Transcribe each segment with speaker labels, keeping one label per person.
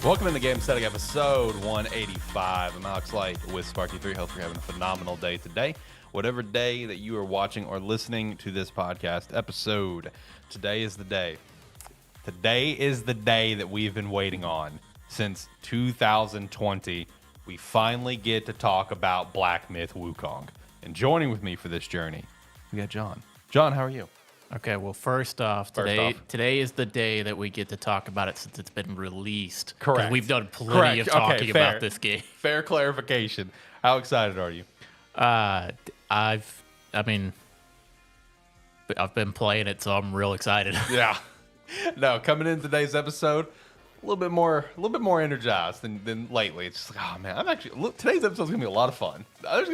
Speaker 1: Welcome into Gamesthetic episode 185. I'm Alex Light with Sparky3. Hope you're having a phenomenal day today. Whatever day that you are watching or listening to this podcast episode, today is the day. Today is the day that we've been waiting on since 2020. We finally get to talk about Black Myth Wukong. And joining with me for this journey, we got John. John, how are you?
Speaker 2: Okay, well, first off, today is the day that we get to talk about it since it's been released.
Speaker 1: Correct.
Speaker 2: 'Cause we've done plenty of talking about this game.
Speaker 1: Fair clarification. How excited are you?
Speaker 2: I've been playing it, so I'm real excited.
Speaker 1: Yeah. No, coming in today's episode, a little bit more energized than lately. It's just like, oh man, today's episode's gonna be a lot of fun. There's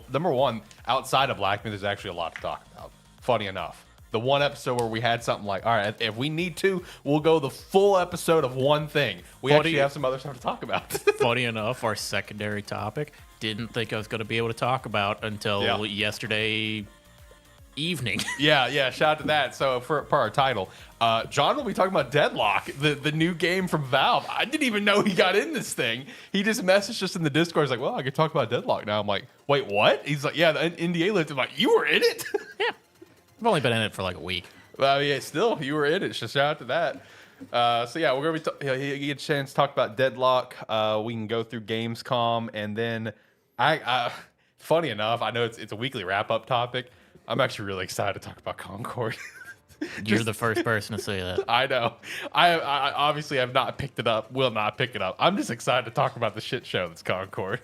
Speaker 1: number one, outside of Black Myth, there's actually a lot to talk about. Funny enough. The one episode where we had something like, all right, if we need to, we'll go the full episode of one thing. We actually have some other stuff to talk about.
Speaker 2: Funny enough, our secondary topic, didn't think I was going to be able to talk about until yesterday evening. Yeah, shout out to that. So for our title, John will be talking about Deadlock, the new game from Valve. I didn't even know he got in this thing. He just messaged us in the Discord. He's like, well, I could talk about Deadlock now. I'm like, wait, what? He's like, yeah, the NDA lifted. I'm like, you were in it? Yeah. I've only been in it for like a week.
Speaker 1: Well, yeah, still, you were in it. So shout out to that. So yeah, we're gonna be you get a chance to talk about Deadlock. We can go through Gamescom, and then funny enough, I know it's a weekly wrap up topic. I'm actually really excited to talk about Concord.
Speaker 2: You're the first person to say that.
Speaker 1: I know. I obviously have not picked it up. Will not pick it up. I'm just excited to talk about the shit show that's Concord.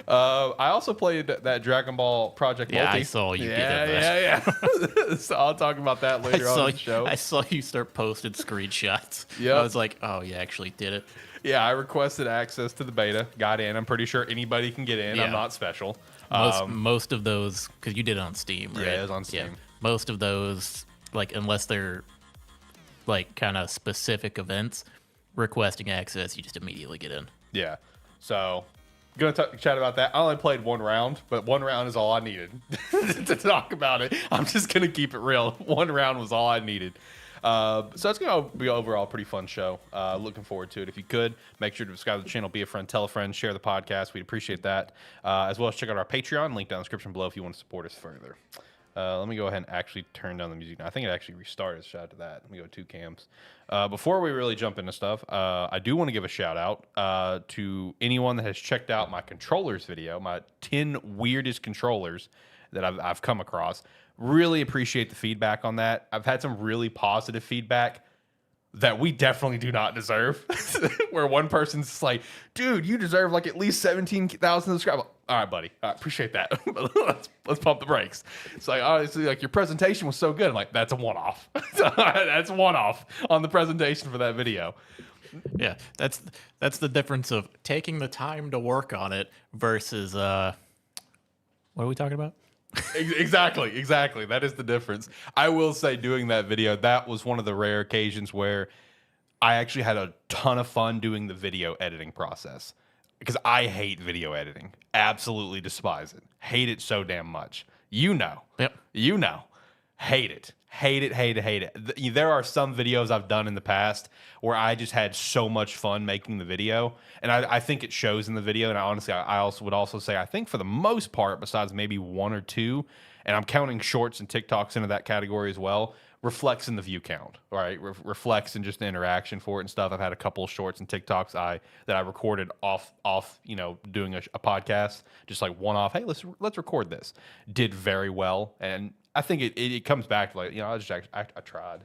Speaker 1: I also played that Dragon Ball Project Multi.
Speaker 2: I saw you.
Speaker 1: Yeah. So I'll talk about that later on in the show.
Speaker 2: I saw you start posting screenshots.
Speaker 1: Yeah.
Speaker 2: I was like, oh, you actually did it.
Speaker 1: Yeah, I requested access to the beta. Got in. I'm pretty sure anybody can get in. Yeah. I'm not special.
Speaker 2: Most of those, because you did it on Steam, right?
Speaker 1: Yeah, it was on Steam.
Speaker 2: Yeah. Most of those, like, unless they're like kind of specific events, requesting access, you just immediately get in.
Speaker 1: Yeah. So gonna chat about that. I only played one round, but one round is all I needed to talk about it. I'm just gonna keep it real. One round was all I needed. So it's gonna be overall a pretty fun show. Looking forward to it. If you could, make sure to subscribe to the channel, be a friend, tell a friend, share the podcast. We'd appreciate that. As well as check out our Patreon, link down in the description below if you want to support us further. Let me go ahead and actually turn down the music now. I think it actually restarted. Shout out to that. Let me go 2 cams. Before we really jump into stuff, I do want to give a shout out to anyone that has checked out my controllers video, my 10 weirdest controllers that I've come across. Really appreciate the feedback on that. I've had some really positive feedback that we definitely do not deserve. Where one person's just like, dude, you deserve like at least 17,000 subscribers. All right, buddy. I appreciate that. let's pump the brakes. It's like, honestly, like your presentation was so good. I'm like, that's a one-off. That's one-off on the presentation for that video.
Speaker 2: Yeah, that's the difference of taking the time to work on it versus what are we talking about?
Speaker 1: Exactly. That is the difference. I will say, doing that video, that was one of the rare occasions where I actually had a ton of fun doing the video editing process. Because I hate video editing. Absolutely despise it. Hate it so damn much. You know.
Speaker 2: Yep.
Speaker 1: You know. Hate it. Hate it. There are some videos I've done in the past where I just had so much fun making the video. And I think it shows in the video. And I also would also say, I think for the most part, besides maybe 1 or 2, and I'm counting shorts and TikToks into that category as well, reflects in the view count, right? Reflects in just the interaction for it and stuff. I've had a couple of shorts and TikToks that I recorded off, doing a podcast, just like one off. Hey, let's record this. Did very well, and I think it comes back to like, I tried,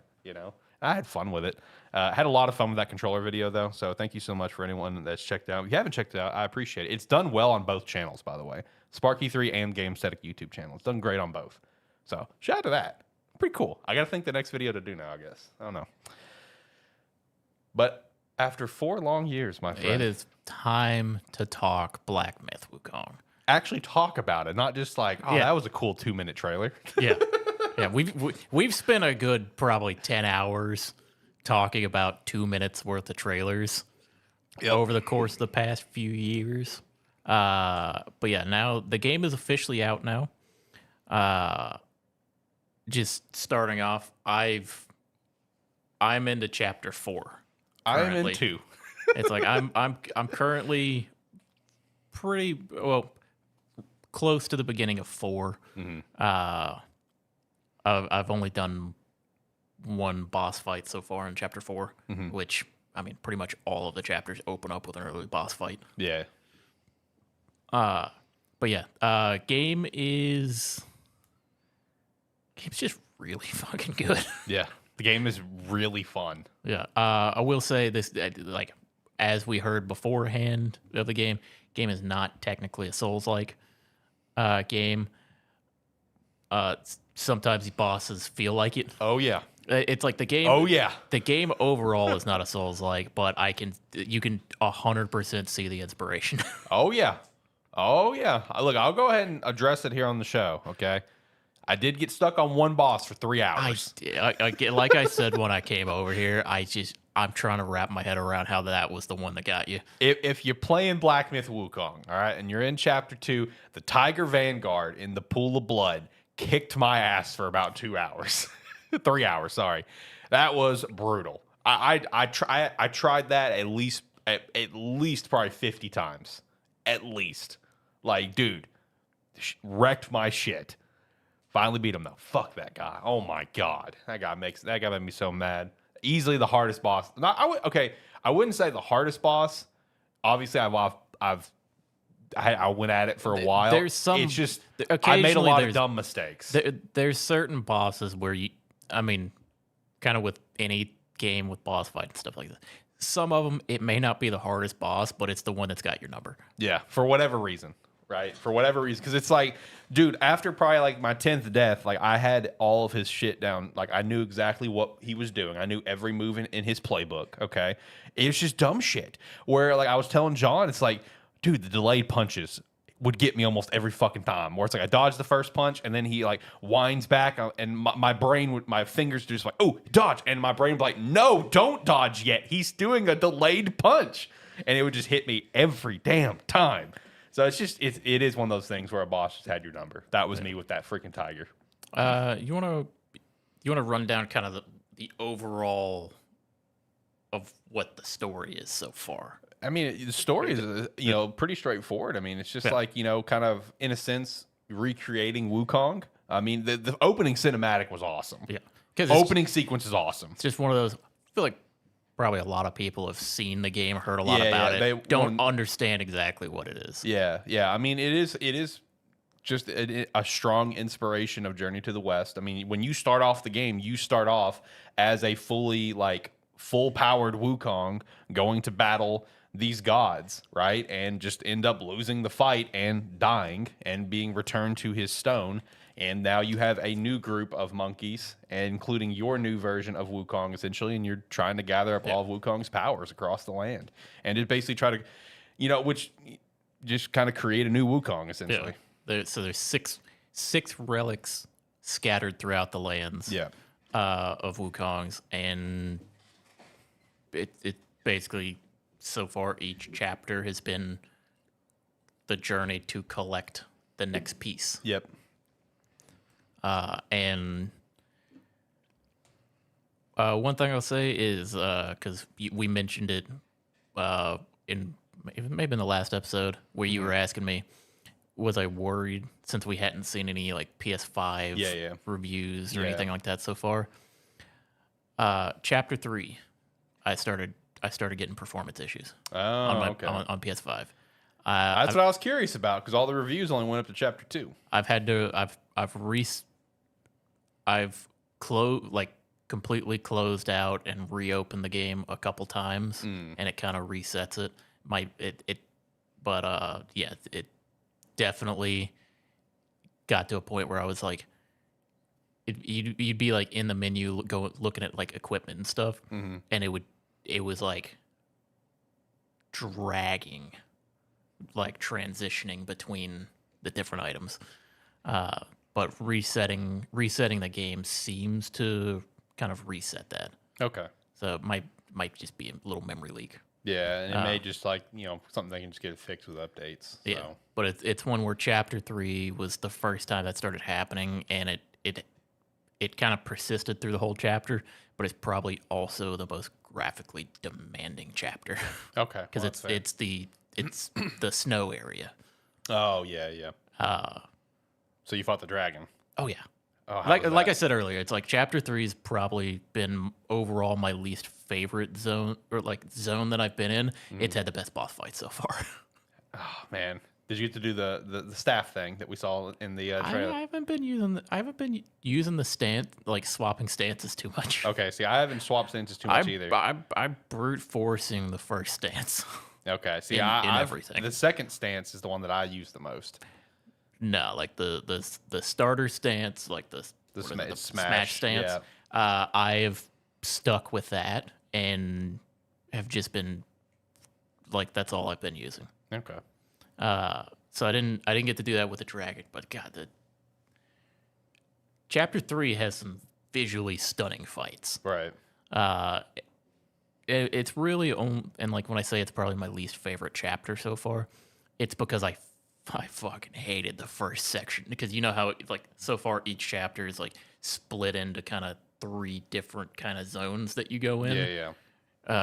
Speaker 1: I had fun with it. Had a lot of fun with that controller video though. So thank you so much for anyone that's checked out. If you haven't checked it out, I appreciate it. It's done well on both channels, by the way. Sparky3 and Gamesthetic YouTube channel. It's done great on both. So shout out to that. Pretty cool. I got to think the next video to do now, I guess. I don't know. But after 4 long years, my friend.
Speaker 2: It is time to talk Black Myth Wukong.
Speaker 1: Actually talk about it, not just like, that was a cool 2-minute trailer.
Speaker 2: Yeah. Yeah, we've spent a good probably 10 hours talking about 2 minutes worth of trailers over the course of the past few years. But yeah, now the game is officially out now. Just starting off, I'm into chapter 4.
Speaker 1: I'm in 2.
Speaker 2: It's like I'm currently pretty close to the beginning of 4. I've only done one boss fight so far in chapter 4, which I mean, pretty much all of the chapters open up with an early boss fight.
Speaker 1: Yeah.
Speaker 2: But yeah, game's just really fucking good.
Speaker 1: Yeah. The game is really fun.
Speaker 2: Yeah. I will say this, like, as we heard beforehand of the game is not technically a Souls-like game. Sometimes the bosses feel like it.
Speaker 1: Oh, yeah.
Speaker 2: It's like the game.
Speaker 1: Oh, yeah.
Speaker 2: The game overall is not a Souls-like, but you can 100% see the inspiration.
Speaker 1: Oh, yeah. Oh, yeah. Look, I'll go ahead and address it here on the show, okay? I did get stuck on one boss for 3 hours.
Speaker 2: Like I said when I came over here, I'm trying to wrap my head around how that was the one that got you.
Speaker 1: If you're playing Black Myth Wukong, all right, and you're in Chapter 2, the Tiger Vanguard in the Pool of Blood kicked my ass for about 2 hours. 3 hours, sorry. That was brutal. I tried that at least probably 50 times. At least. Like, dude, wrecked my shit. Finally beat him though. Fuck that guy. Oh my god. That guy made me so mad. Easily the hardest boss. I wouldn't say the hardest boss. Obviously I went at it for a while.
Speaker 2: There's some.
Speaker 1: It's just I made a lot of dumb mistakes.
Speaker 2: There's certain bosses where kind of with any game with boss fight and stuff like that. Some of them, it may not be the hardest boss, but it's the one that's got your number.
Speaker 1: Yeah, for whatever reason, right? For whatever reason, because it's like, dude, after probably like my 10th death, like I had all of his shit down. Like I knew exactly what he was doing. I knew every move in his playbook. Okay, it's just dumb shit. Where like I was telling John, it's like, dude, the delayed punches would get me almost every fucking time. Where it's like I dodge the first punch and then he like winds back and my fingers just like, oh, dodge, and my brain would be like, no, don't dodge yet. He's doing a delayed punch, and it would just hit me every damn time. So it's just it is one of those things where a boss just had your number. That was me with that freaking tiger.
Speaker 2: You wanna run down kind of the overall of what the story is so far?
Speaker 1: I mean, the story is, pretty straightforward. I mean, it's just like, kind of, in a sense, recreating Wukong. I mean, the opening cinematic was awesome.
Speaker 2: Yeah.
Speaker 1: Opening sequence is awesome.
Speaker 2: It's just one of those, I feel like probably a lot of people have seen the game, heard a lot about it. They don't understand exactly what it is.
Speaker 1: Yeah, yeah. I mean, it is just a strong inspiration of Journey to the West. I mean, when you start off the game, you start off as a full-powered Wukong going to battle these gods, right? And just end up losing the fight and dying and being returned to his stone. And now you have a new group of monkeys, including your new version of Wukong, essentially, and you're trying to gather up all of Wukong's powers across the land. And just basically try to, which just kind of create a new Wukong, essentially.
Speaker 2: Yeah. So there's six relics scattered throughout the lands of Wukong's, and it basically... So far, each chapter has been the journey to collect the next piece.
Speaker 1: Yep.
Speaker 2: And one thing I'll say is, because we mentioned it in maybe in the last episode where you were asking me, was I worried since we hadn't seen any like PS5 reviews or anything like that so far? Chapter 3, I started getting performance issues on PS5.
Speaker 1: That's what I was curious about, because all the reviews only went up to chapter 2.
Speaker 2: I've completely closed out and reopened the game a couple times, and it kind of resets it. It definitely got to a point where I was like, you'd be like in the menu looking at like equipment and stuff, and it was like dragging, like transitioning between the different items. But resetting the game seems to kind of reset that.
Speaker 1: Okay.
Speaker 2: So it might just be a little memory leak.
Speaker 1: Yeah, and it may just something they can just get fixed with updates. So.
Speaker 2: Yeah, but it's one where chapter 3 was the first time that started happening, and it kind of persisted through the whole chapter, but it's probably also the most graphically demanding chapter.
Speaker 1: Okay.
Speaker 2: Because it's the snow area.
Speaker 1: Oh yeah. So you fought the dragon.
Speaker 2: Oh yeah.
Speaker 1: Oh,
Speaker 2: like I said earlier, it's like chapter 3's probably been overall my least favorite zone zone that I've been in. It's had the best boss fight so far.
Speaker 1: Oh man, did you get to do the staff thing that we saw in the trailer?
Speaker 2: I haven't been using the stance, like swapping stances too much.
Speaker 1: Okay, see, I haven't swapped stances too much either.
Speaker 2: I'm brute forcing the first stance.
Speaker 1: Okay, see,
Speaker 2: in everything.
Speaker 1: The second stance is the one that I use the most.
Speaker 2: No, like the starter stance, like the smash stance.
Speaker 1: Yeah.
Speaker 2: I have stuck with that and have just been like that's all I've been using.
Speaker 1: Okay.
Speaker 2: So I didn't get to do that with the dragon, but God, the chapter 3 has some visually stunning fights.
Speaker 1: Right.
Speaker 2: It's really and like when I say it's probably my least favorite chapter so far, it's because I fucking hated the first section because you know how like so far each chapter is like split into kind of 3 different kind of zones that you go in.
Speaker 1: Yeah.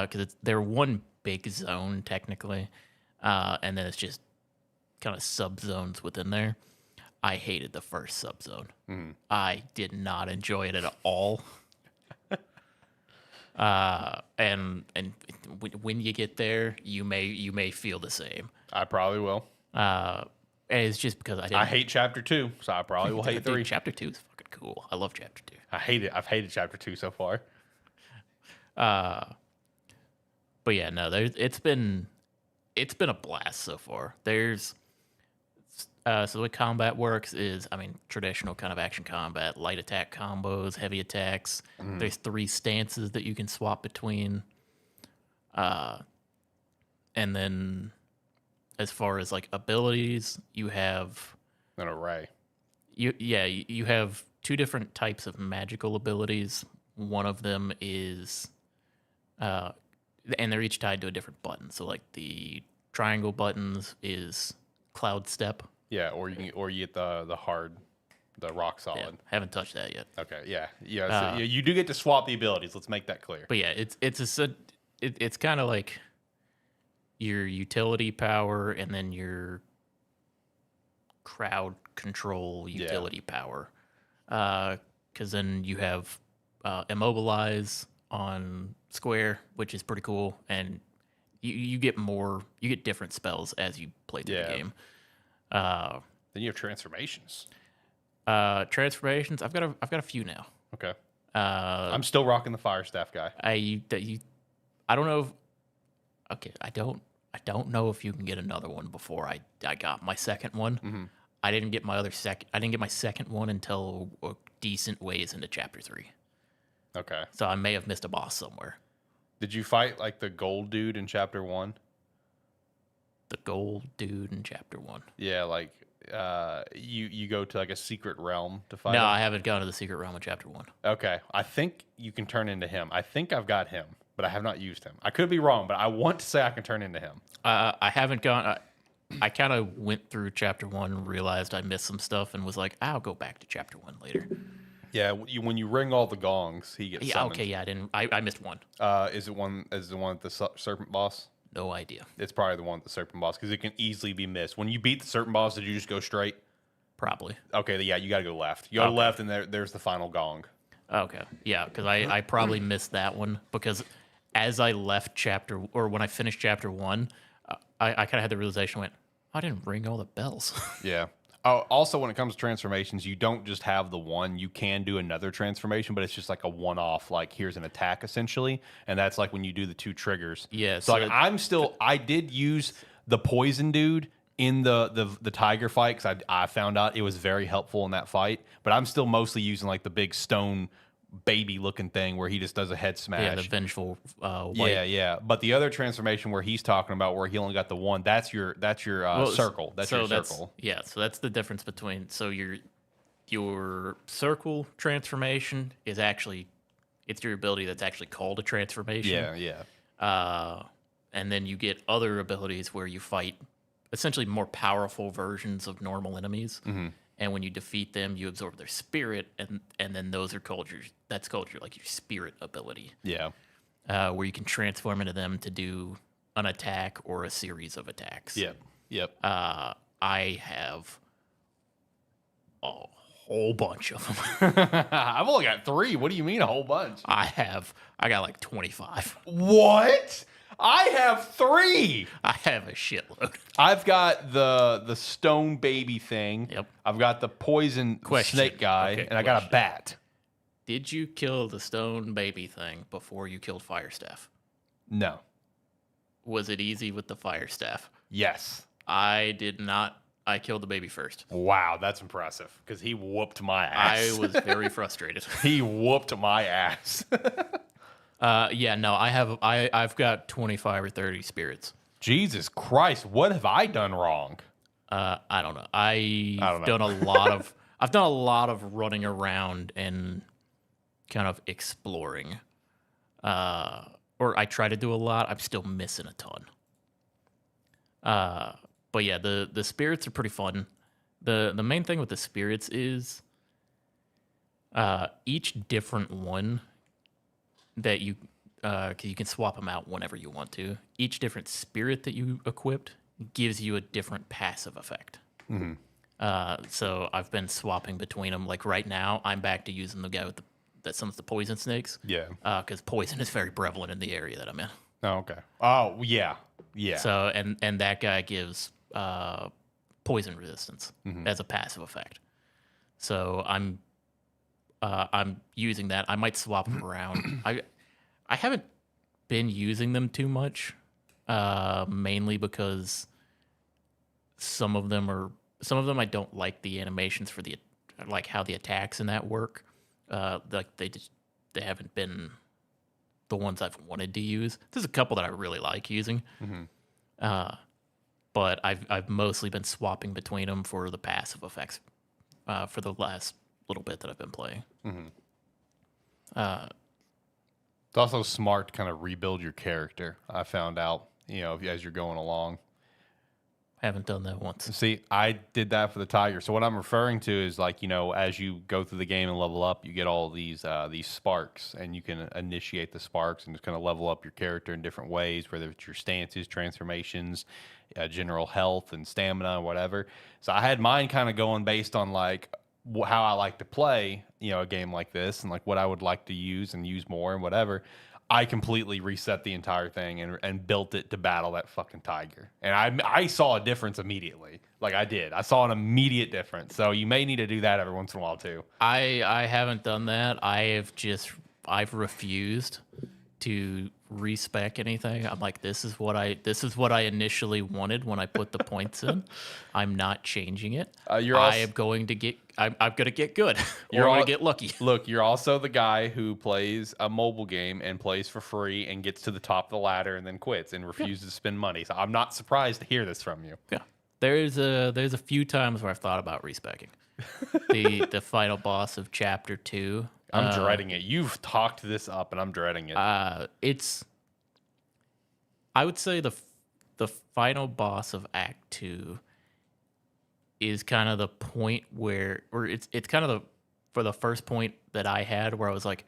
Speaker 2: Because they're one big zone technically, and then it's just kind of sub zones within there. I hated the first sub zone. I did not enjoy it at all. And when you get there, you may feel the same.
Speaker 1: I probably will.
Speaker 2: And it's just because I
Speaker 1: hate chapter 2, so I probably will hate 3.
Speaker 2: Chapter 2 is fucking cool. I love chapter 2.
Speaker 1: I hate it. I've hated chapter 2 so far.
Speaker 2: But yeah, no, it's been a blast so far. There's so the way combat works is, I mean, traditional kind of action combat, light attack combos, heavy attacks. There's 3 stances that you can swap between. And then as far as like abilities, you have
Speaker 1: an array.
Speaker 2: You have 2 different types of magical abilities. One of them is and they're each tied to a different button. So like the triangle buttons is Cloud Step.
Speaker 1: Yeah, or you get the rock solid.
Speaker 2: Yeah, haven't touched that yet.
Speaker 1: Okay, yeah. So you do get to swap the abilities. Let's make that clear.
Speaker 2: But yeah, it's kind of like your utility power and then your crowd control utility power. Because then you have immobilize on square, which is pretty cool, and you get different spells as you play through the game.
Speaker 1: Then you have transformations.
Speaker 2: Transformations. I've got a few now.
Speaker 1: Okay. I'm still rocking the fire staff guy.
Speaker 2: I don't know. I don't know if you can get another one before I got my second one. I didn't get my second one until a decent ways into chapter 3.
Speaker 1: Okay.
Speaker 2: So I may have missed a boss somewhere.
Speaker 1: Did you fight like the gold dude in chapter 1?
Speaker 2: The gold dude in chapter 1.
Speaker 1: Yeah, like you go to like a secret realm to fight him?
Speaker 2: I haven't gone to the secret realm in chapter 1.
Speaker 1: Okay. I think you can turn into him. I think I've got him, but I have not used him. I could be wrong, but I want to say I can turn into him.
Speaker 2: I haven't gone. I kind of went through chapter 1, realized I missed some stuff, and was like, I'll go back to chapter 1 later.
Speaker 1: Yeah, when you ring all the gongs, he gets summoned.
Speaker 2: Okay, yeah, I missed one.
Speaker 1: Is it the one with the serpent boss?
Speaker 2: No idea.
Speaker 1: It's probably the one with the serpent boss because it can easily be missed. When you beat the serpent boss, did you just go straight?
Speaker 2: Probably.
Speaker 1: Okay, yeah, you got to go left. You go left, and there's the final gong.
Speaker 2: Okay, yeah, because I probably missed that one because as I left when I finished chapter 1, I kind of had the realization, I didn't ring all the bells.
Speaker 1: Yeah. Oh, also, when it comes to transformations, you don't just have the one. You can do another transformation, but it's just like a one-off, like here's an attack, essentially. And that's like when you do the 2 triggers.
Speaker 2: Yeah.
Speaker 1: So like, I did use the poison dude in the tiger fight because I found out it was very helpful in that fight. But I'm still mostly using like the big stone baby-looking thing where he just does a head smash.
Speaker 2: Yeah, the vengeful white.
Speaker 1: Yeah. But the other transformation where he's talking about where he only got the one, that's your circle. That's your circle.
Speaker 2: So that's the difference between your circle transformation is actually it's your ability that's actually called a transformation.
Speaker 1: Yeah.
Speaker 2: And then you get other abilities where you fight essentially more powerful versions of normal enemies.
Speaker 1: Mm-hmm.
Speaker 2: And when you defeat them, you absorb their spirit, and then those are called your like your spirit ability.
Speaker 1: Yeah.
Speaker 2: where you can transform into them to do an attack or a series of attacks.
Speaker 1: Yep.
Speaker 2: I have a whole bunch of them.
Speaker 1: I've only got 3. What do you mean a whole bunch?
Speaker 2: I got like 25.
Speaker 1: What? I have 3.
Speaker 2: I have a shitload.
Speaker 1: I've got the stone baby thing.
Speaker 2: Yep.
Speaker 1: I've got the poison snake guy, and I got a bat.
Speaker 2: Did you kill the stone baby thing before you killed Firestaff?
Speaker 1: No.
Speaker 2: Was it easy with the Firestaff?
Speaker 1: Yes.
Speaker 2: I did not. I killed the baby first.
Speaker 1: Wow, that's impressive because he whooped my ass.
Speaker 2: I was very frustrated.
Speaker 1: He whooped my ass.
Speaker 2: No, I've got 25 or 30 spirits.
Speaker 1: Jesus Christ, what have I done wrong?
Speaker 2: I don't know. I've done a lot of running around and kind of exploring. Or I try to do a lot. I'm still missing a ton. But yeah, the spirits are pretty fun. The main thing with the spirits is each different one that you can swap them out whenever you want to. Each different spirit that you equipped gives you a different passive effect. Mm-hmm. So I've been swapping between them. Like right now, I'm back to using the guy with that summons the poison snakes.
Speaker 1: Yeah.
Speaker 2: Because poison is very prevalent in the area that I'm in.
Speaker 1: Oh, okay. Oh, yeah. Yeah.
Speaker 2: So and that guy gives poison resistance as a passive effect. So I'm using that. I might swap them around. I haven't been using them too much, mainly because some of them I don't like the animations for like how the attacks in that work. Like they haven't been the ones I've wanted to use. There's a couple that I really like using. But I've mostly been swapping between them for the passive effects for the last little bit that I've been playing.
Speaker 1: It's also smart to kind of rebuild your character. I found out, as you're going along.
Speaker 2: Haven't done that once.
Speaker 1: See, I did that for the tiger. So what I'm referring to is like, as you go through the game and level up, you get all these sparks, and you can initiate the sparks and just kind of level up your character in different ways, whether it's your stances, transformations, general health and stamina, whatever. So I had mine kind of going based on like how I like to play, a game like this, and like what I would like to use and use more and whatever. I completely reset the entire thing and built it to battle that fucking tiger. And I saw a difference immediately. Like I did. I saw an immediate difference. So you may need to do that every once in a while too.
Speaker 2: I haven't done that. I've refused to respec anything. I'm like, this is what I initially wanted when I put the points in. I'm not changing it. I'm going to get good. You're going to get lucky.
Speaker 1: Look, you're also the guy who plays a mobile game and plays for free and gets to the top of the ladder and then quits and refuses to spend money. So I'm not surprised to hear this from you.
Speaker 2: Yeah. There's a few times where I've thought about respecing. The final boss of chapter 2.
Speaker 1: I'm dreading it. You've talked this up and I'm dreading it.
Speaker 2: I would say the final boss of Act 2 is kind of the point where it's kind of for the first point that I had where I was like,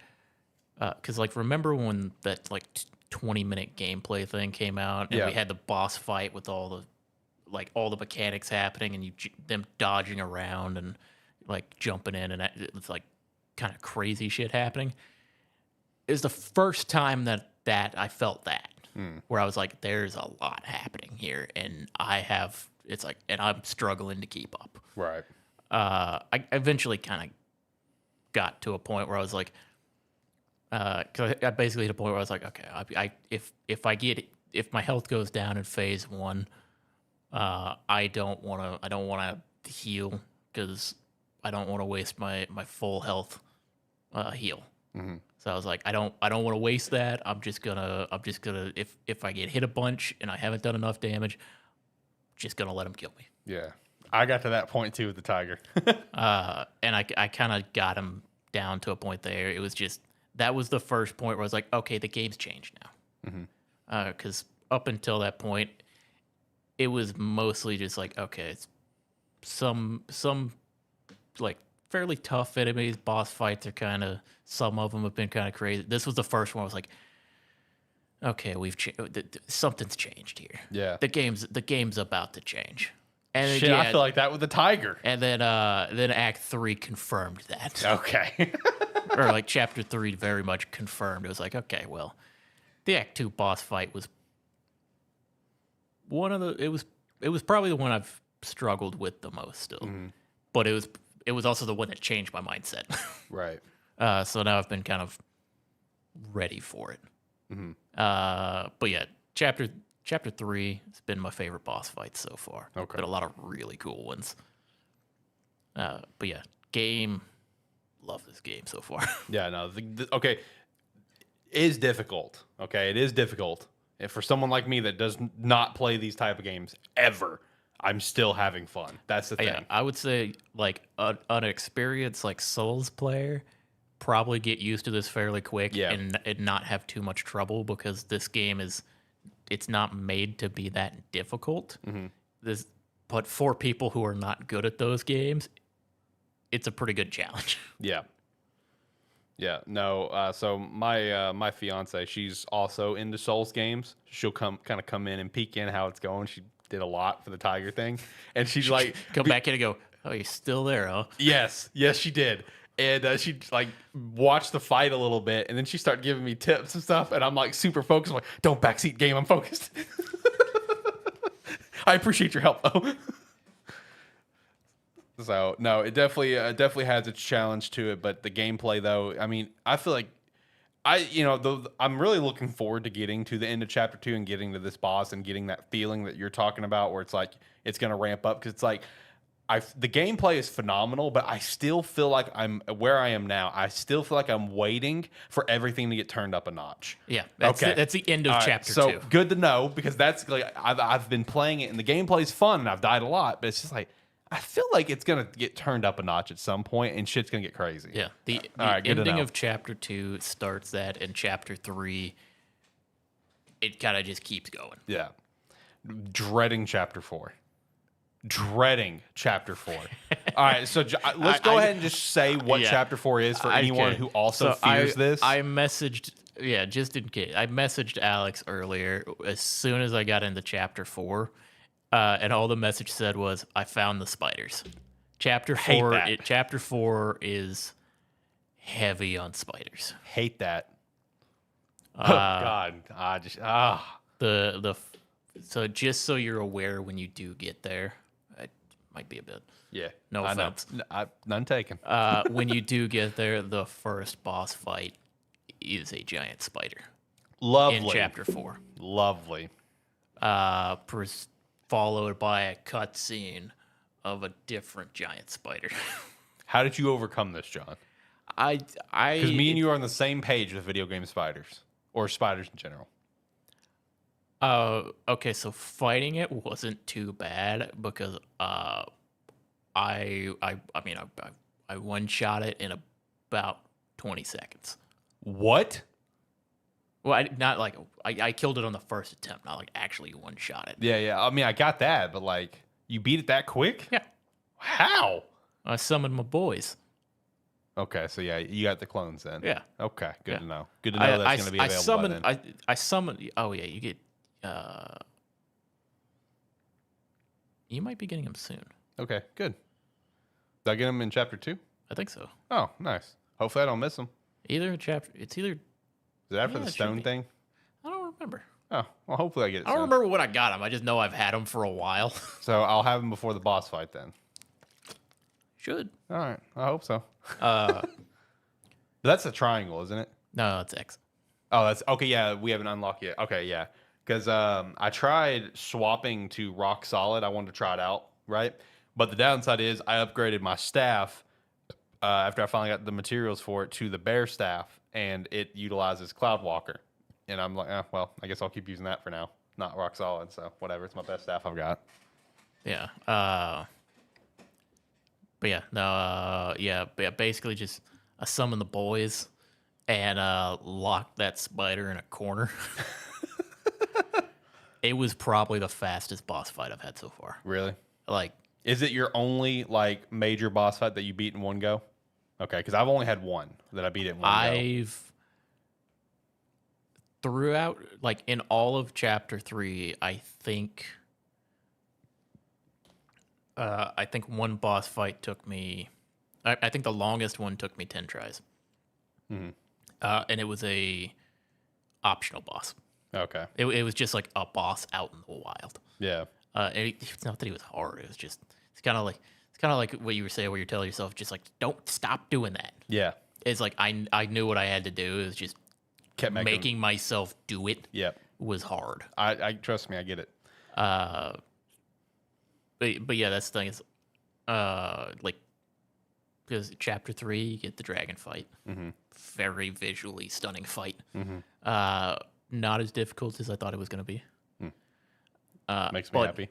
Speaker 2: because like remember when that like 20-minute gameplay thing came out and we had the boss fight with all the mechanics happening and them dodging around and like jumping in and it's like kind of crazy shit happening. It was the first time that I felt that. Where I was like, there's a lot happening here, and and I'm struggling to keep up.
Speaker 1: Right.
Speaker 2: I eventually kind of got to a point where I was like, because I basically hit a point where I was like, okay, if my health goes down in phase 1, I don't want to heal because I don't want to waste my full health heal. Mm-hmm. So I was like, I don't want to waste that. I'm just gonna if I get hit a bunch and I haven't done enough damage, just gonna let him kill me.
Speaker 1: Yeah, I got to that point too with the tiger.
Speaker 2: And I kind of got him down to a point there. It was just that was the first point where I was like, okay, the game's changed now. Because up until that point, it was mostly just like, okay, it's some like fairly tough enemies. Boss fights are some of them have been kind of crazy. This was the first one I was like, okay, something's changed here.
Speaker 1: Yeah.
Speaker 2: The game's about to change. And
Speaker 1: shit, I feel like that with the tiger.
Speaker 2: And then Act 3 confirmed that.
Speaker 1: Okay.
Speaker 2: Or like Chapter 3 very much confirmed. It was like, okay, well, the Act 2 boss fight was it was probably the one I've struggled with the most still. But it was also the one that changed my mindset.
Speaker 1: Right.
Speaker 2: So now I've been kind of ready for it. But yeah, Chapter 3 has been my favorite boss fight so far.
Speaker 1: Okay.
Speaker 2: Been a lot of really cool ones. But yeah, love this game so far.
Speaker 1: Yeah, no. Okay, it is difficult. Okay, it is difficult. And for someone like me that does not play these type of games ever, I'm still having fun. That's the thing.
Speaker 2: Yeah, I would say like an experienced like Souls player probably get used to this fairly quick and not have too much trouble because this game it's not made to be that difficult. But for people who are not good at those games, it's a pretty good challenge.
Speaker 1: Yeah. Yeah, no. So my fiance, she's also into Souls games. She'll come in and peek in how it's going. She did a lot for the tiger thing, and she's like,
Speaker 2: come back in and go, oh, you're still there, huh?
Speaker 1: Yes, she did. And she like watched the fight a little bit, and then she started giving me tips and stuff. And I'm like super focused. I'm like, don't backseat game. I'm focused. I appreciate your help though. So no, it definitely has its challenge to it. But the gameplay though, I mean, I feel like I'm really looking forward to getting to the end of Chapter 2 and getting to this boss and getting that feeling that you're talking about, where it's like it's gonna ramp up because it's like. The gameplay is phenomenal, but I still feel like I'm where I am now. I still feel like I'm waiting for everything to get turned up a notch.
Speaker 2: Yeah, that's the end of Chapter 2.
Speaker 1: So good to know because that's like I've been playing it and the gameplay's fun and I've died a lot, but it's just like I feel like it's gonna get turned up a notch at some point and shit's gonna get crazy.
Speaker 2: Yeah, the ending of Chapter 2 starts that, and Chapter 3 it kind of just keeps going.
Speaker 1: Yeah, dreading Chapter 4. Dreading Chapter 4. All right, so let's go ahead and just say what Chapter 4 is for anyone who also fears this.
Speaker 2: I messaged, just in case. I messaged Alex earlier as soon as I got into Chapter 4, and all the message said was, "I found the spiders." Chapter 4 is heavy on spiders.
Speaker 1: Hate that. Oh God,
Speaker 2: So just so you're aware when you do get there. Might be a bit.
Speaker 1: Yeah.
Speaker 2: No offense.
Speaker 1: None taken.
Speaker 2: When you do get there, the first boss fight is a giant spider.
Speaker 1: Lovely.
Speaker 2: In Chapter 4.
Speaker 1: Lovely.
Speaker 2: Followed by a cutscene of a different giant spider.
Speaker 1: How did you overcome this, John? Because me and you are on the same page with video game spiders. Or spiders in general.
Speaker 2: Okay, so fighting it wasn't too bad because I one-shot it in about 20 seconds.
Speaker 1: What?
Speaker 2: Well, I killed it on the first attempt, not like actually one-shot it.
Speaker 1: Yeah. I mean, I got that, but like, you beat it that quick?
Speaker 2: Yeah.
Speaker 1: How?
Speaker 2: I summoned my boys.
Speaker 1: Okay, so yeah, you got the clones then.
Speaker 2: Yeah.
Speaker 1: Okay, good to know. Good to know that's going to be available by then.
Speaker 2: I summoned. Oh yeah, you get. You might be getting them soon.
Speaker 1: Okay, good. Did I get them in Chapter 2?
Speaker 2: I think so.
Speaker 1: Oh, nice. Hopefully I don't miss them.
Speaker 2: It's either.
Speaker 1: Is that for the stone thing?
Speaker 2: I don't remember.
Speaker 1: Oh, well, hopefully I get it.
Speaker 2: I don't remember when I got them. I just know I've had them for a while.
Speaker 1: So I'll have them before the boss fight then.
Speaker 2: Should.
Speaker 1: All right, I hope so. That's a triangle, isn't it?
Speaker 2: No, it's X.
Speaker 1: Oh, that's okay. Yeah, we haven't unlocked yet. Okay, yeah. Because I tried swapping to rock solid. I wanted to try it out, right? But the downside is I upgraded my staff after I finally got the materials for it to the bear staff, and it utilizes Cloudwalker. And I'm like, well, I guess I'll keep using that for now. Not rock solid, so whatever. It's my best staff I've got.
Speaker 2: Yeah. But yeah, no. Yeah. Basically, just I summon the boys and lock that spider in a corner. It was probably the fastest boss fight I've had so far.
Speaker 1: Really?
Speaker 2: Like,
Speaker 1: is it your only like major boss fight that you beat in one go? Okay, because I've only had one that I beat it in one go.
Speaker 2: throughout, like in all of chapter 3, I think one boss fight took me. I think the longest one took me 10 tries.
Speaker 1: Mm-hmm.
Speaker 2: And it was a optional boss.
Speaker 1: Okay.
Speaker 2: It was just like a boss out in the wild.
Speaker 1: Yeah.
Speaker 2: It's not that he was hard. It was just it's kind of like what you were saying, where you're telling yourself just like don't stop doing that.
Speaker 1: Yeah.
Speaker 2: It's like I knew what I had to do. It was just
Speaker 1: kept
Speaker 2: making myself do it.
Speaker 1: Yep.
Speaker 2: Was hard.
Speaker 1: I trust me, I get it.
Speaker 2: But yeah, that's the thing is, like, because chapter 3 you get the dragon fight, very visually stunning fight. Not as difficult as I thought it was going to be.
Speaker 1: Makes me happy,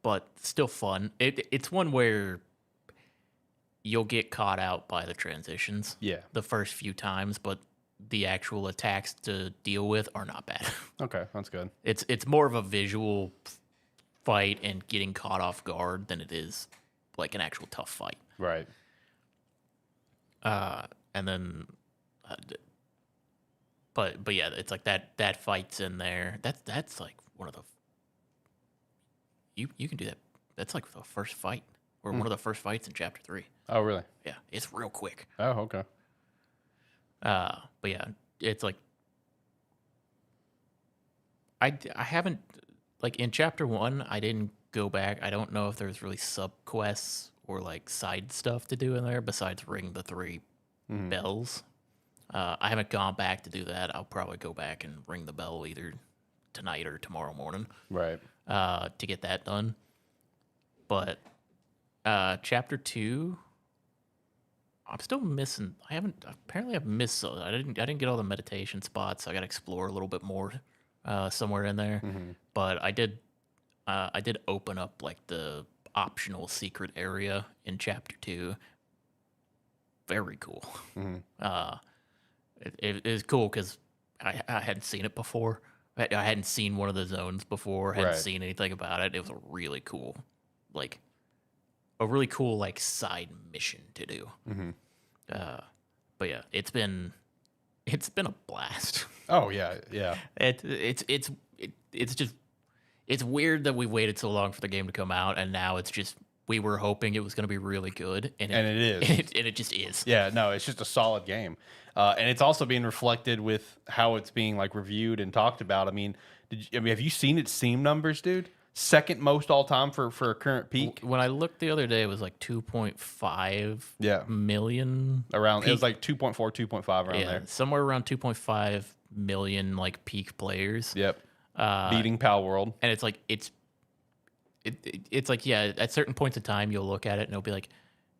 Speaker 2: but still fun. It's one where you'll get caught out by the transitions.
Speaker 1: Yeah,
Speaker 2: the first few times, but the actual attacks to deal with are not bad.
Speaker 1: Okay, that's good.
Speaker 2: It's more of a visual fight and getting caught off guard than it is like an actual tough fight.
Speaker 1: Right.
Speaker 2: And then, but yeah, it's like that fight's in there. That's like one of the you can do that. That's like the first fight or one of the first fights in chapter 3.
Speaker 1: Oh, really?
Speaker 2: Yeah, it's real quick.
Speaker 1: Oh, okay.
Speaker 2: But yeah, it's like I haven't, like in chapter 1, I didn't go back. I don't know if there's really sub quests or like side stuff to do in there besides ring the 3 bells. I haven't gone back to do that. I'll probably go back and ring the bell either tonight or tomorrow morning.
Speaker 1: Right.
Speaker 2: To get that done. But chapter 2, I'm still missing. Apparently I've missed. I didn't get all the meditation spots. I got to explore a little bit more somewhere in there. But I did open up like the optional secret area in chapter 2. Very cool. It was cool because I hadn't seen it before. I hadn't seen one of the zones before. Hadn't seen anything about it. It was a really cool side mission to do. But yeah, it's been a blast.
Speaker 1: Oh yeah, yeah.
Speaker 2: It's weird that we waited so long for the game to come out, and now it's just we were hoping it was going to be really good, and it is, and it just is.
Speaker 1: Yeah, no, it's just a solid game, and it's also being reflected with how it's being like reviewed and talked about. I mean, have you seen its Steam numbers, dude? Second most all time for a current peak.
Speaker 2: When I looked the other day, it was like 2.5 million.
Speaker 1: Around
Speaker 2: peak.
Speaker 1: It was like 2.4, 2.5 around there.
Speaker 2: Somewhere around 2.5 million like peak players.
Speaker 1: Yep. Beating Pal World.
Speaker 2: And it's like it's like, yeah, at certain points in time you'll look at it and it'll be like,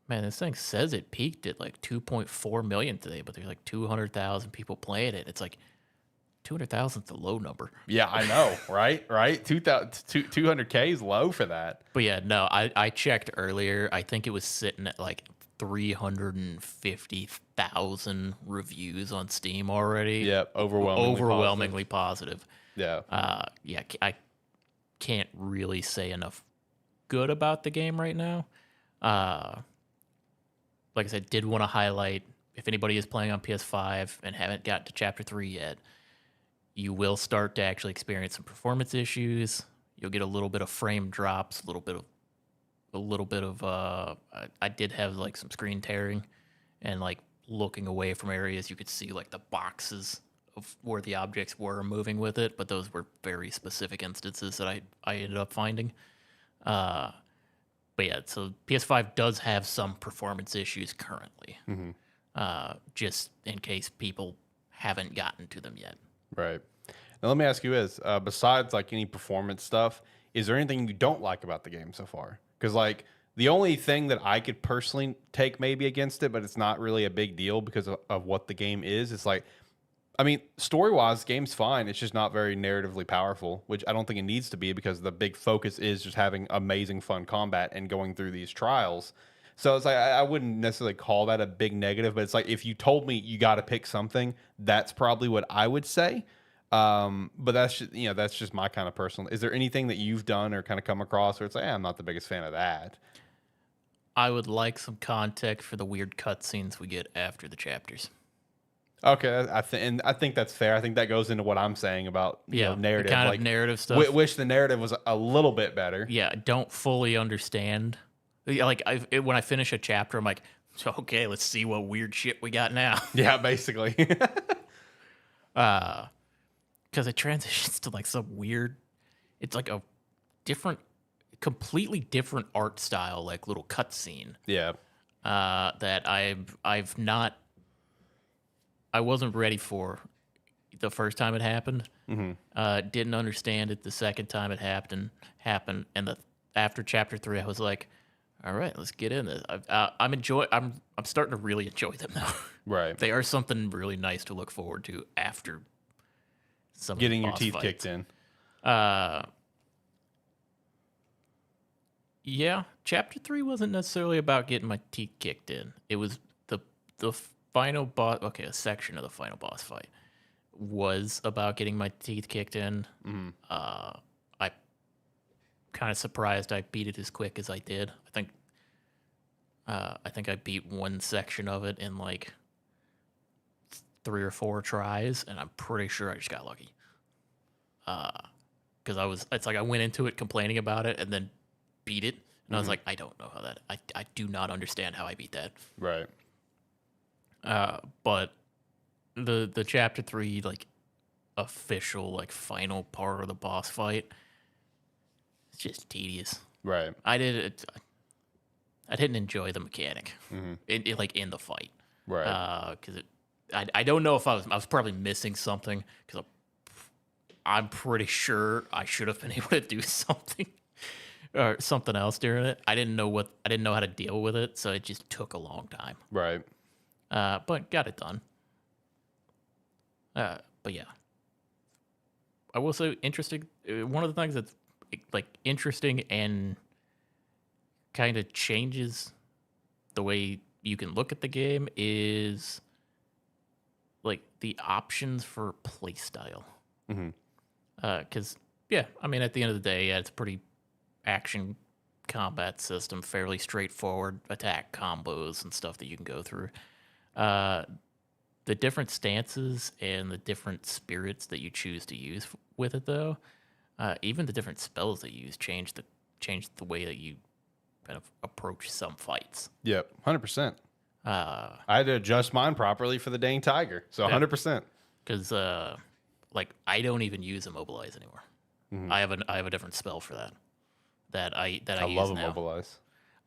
Speaker 2: man, this thing says it peaked at like 2.4 million today, but there's like 200,000 people playing it. It's like 200,000 is a low number.
Speaker 1: Yeah, I know, right? 200K is low for that.
Speaker 2: But yeah, no, I checked earlier. I think it was sitting at like 350,000 reviews on Steam already.
Speaker 1: Yep, overwhelmingly
Speaker 2: positive.
Speaker 1: Yeah.
Speaker 2: Yeah, I can't really say enough good about the game right now. Like I said, did want to highlight, if anybody is playing on PS5 and haven't got to chapter 3 yet, you will start to actually experience some performance issues. You'll get a little bit of frame drops, a little bit of I did have like some screen tearing, and like looking away from areas you could see like the boxes of where the objects were moving with it, but those were very specific instances that I ended up finding. But yeah, so PS5 does have some performance issues currently, just in case people haven't gotten to them yet.
Speaker 1: Right. Now let me ask you this, besides like any performance stuff, is there anything you don't like about the game so far? Because like the only thing that I could personally take maybe against it, but it's not really a big deal because of what the game is, it's like, I mean, story-wise, the game's fine. It's just not very narratively powerful, which I don't think it needs to be because the big focus is just having amazing fun combat and going through these trials. So it's like I wouldn't necessarily call that a big negative, but it's like if you told me you got to pick something, that's probably what I would say. But that's just, that's just my kind of personal. Is there anything that you've done or kind of come across where it's like, I'm not the biggest fan of that?
Speaker 2: I would like some context for the weird cutscenes we get after the chapters.
Speaker 1: Okay, I think that's fair. I think that goes into what I'm saying about narrative,
Speaker 2: the kind
Speaker 1: like
Speaker 2: of narrative stuff.
Speaker 1: Wish the narrative was a little bit better.
Speaker 2: Yeah, I don't fully understand. Like when I finish a chapter, I'm like, okay, let's see what weird shit we got now.
Speaker 1: Yeah, basically.
Speaker 2: Because it transitions to like some weird. It's like a completely different art style, like little cutscene.
Speaker 1: Yeah.
Speaker 2: That I wasn't ready for the first time it happened.
Speaker 1: Mm-hmm.
Speaker 2: Didn't understand it the second time it happened, and after chapter 3, I was like, all right, let's get in this. I'm starting to really enjoy them now.
Speaker 1: Right.
Speaker 2: They are something really nice to look forward to after some
Speaker 1: getting your
Speaker 2: boss
Speaker 1: teeth
Speaker 2: fights.
Speaker 1: kicked in.
Speaker 2: Yeah, chapter 3 wasn't necessarily about getting my teeth kicked in. It was the final boss. Okay, a section of the final boss fight was about getting my teeth kicked in.
Speaker 1: Mm-hmm.
Speaker 2: I kind of surprised I beat it as quick as I did. I think I beat one section of it in like 3 or 4 tries, and I'm pretty sure I just got lucky. Because it's like I went into it complaining about it and then beat it, and I was like, I don't know how that. I do not understand how I beat that.
Speaker 1: Right.
Speaker 2: But the chapter 3 like official like final part of the boss fight, it's just tedious.
Speaker 1: Right.
Speaker 2: I didn't enjoy the mechanic in the fight.
Speaker 1: Right.
Speaker 2: Because I don't know if I was probably missing something, because I'm pretty sure I should have been able to do something or something else during it. I didn't know how to deal with it, so it just took a long time.
Speaker 1: Right.
Speaker 2: But got it done. But yeah, I will say interesting. One of the things that's like interesting and kind of changes the way you can look at the game is like the options for playstyle.
Speaker 1: Mm-hmm.
Speaker 2: Because yeah, I mean, at the end of the day, it's a pretty action combat system, fairly straightforward attack combos and stuff that you can go through. The different stances and the different spirits that you choose to use with it, though, even the different spells that you use change the way that you kind of approach some fights.
Speaker 1: Yep, 100%.
Speaker 2: I
Speaker 1: had to adjust mine properly for the dang tiger, so 100%.
Speaker 2: Because like I don't even use immobilize anymore. Mm-hmm. I have a different spell for that I use
Speaker 1: love
Speaker 2: now.
Speaker 1: immobilize.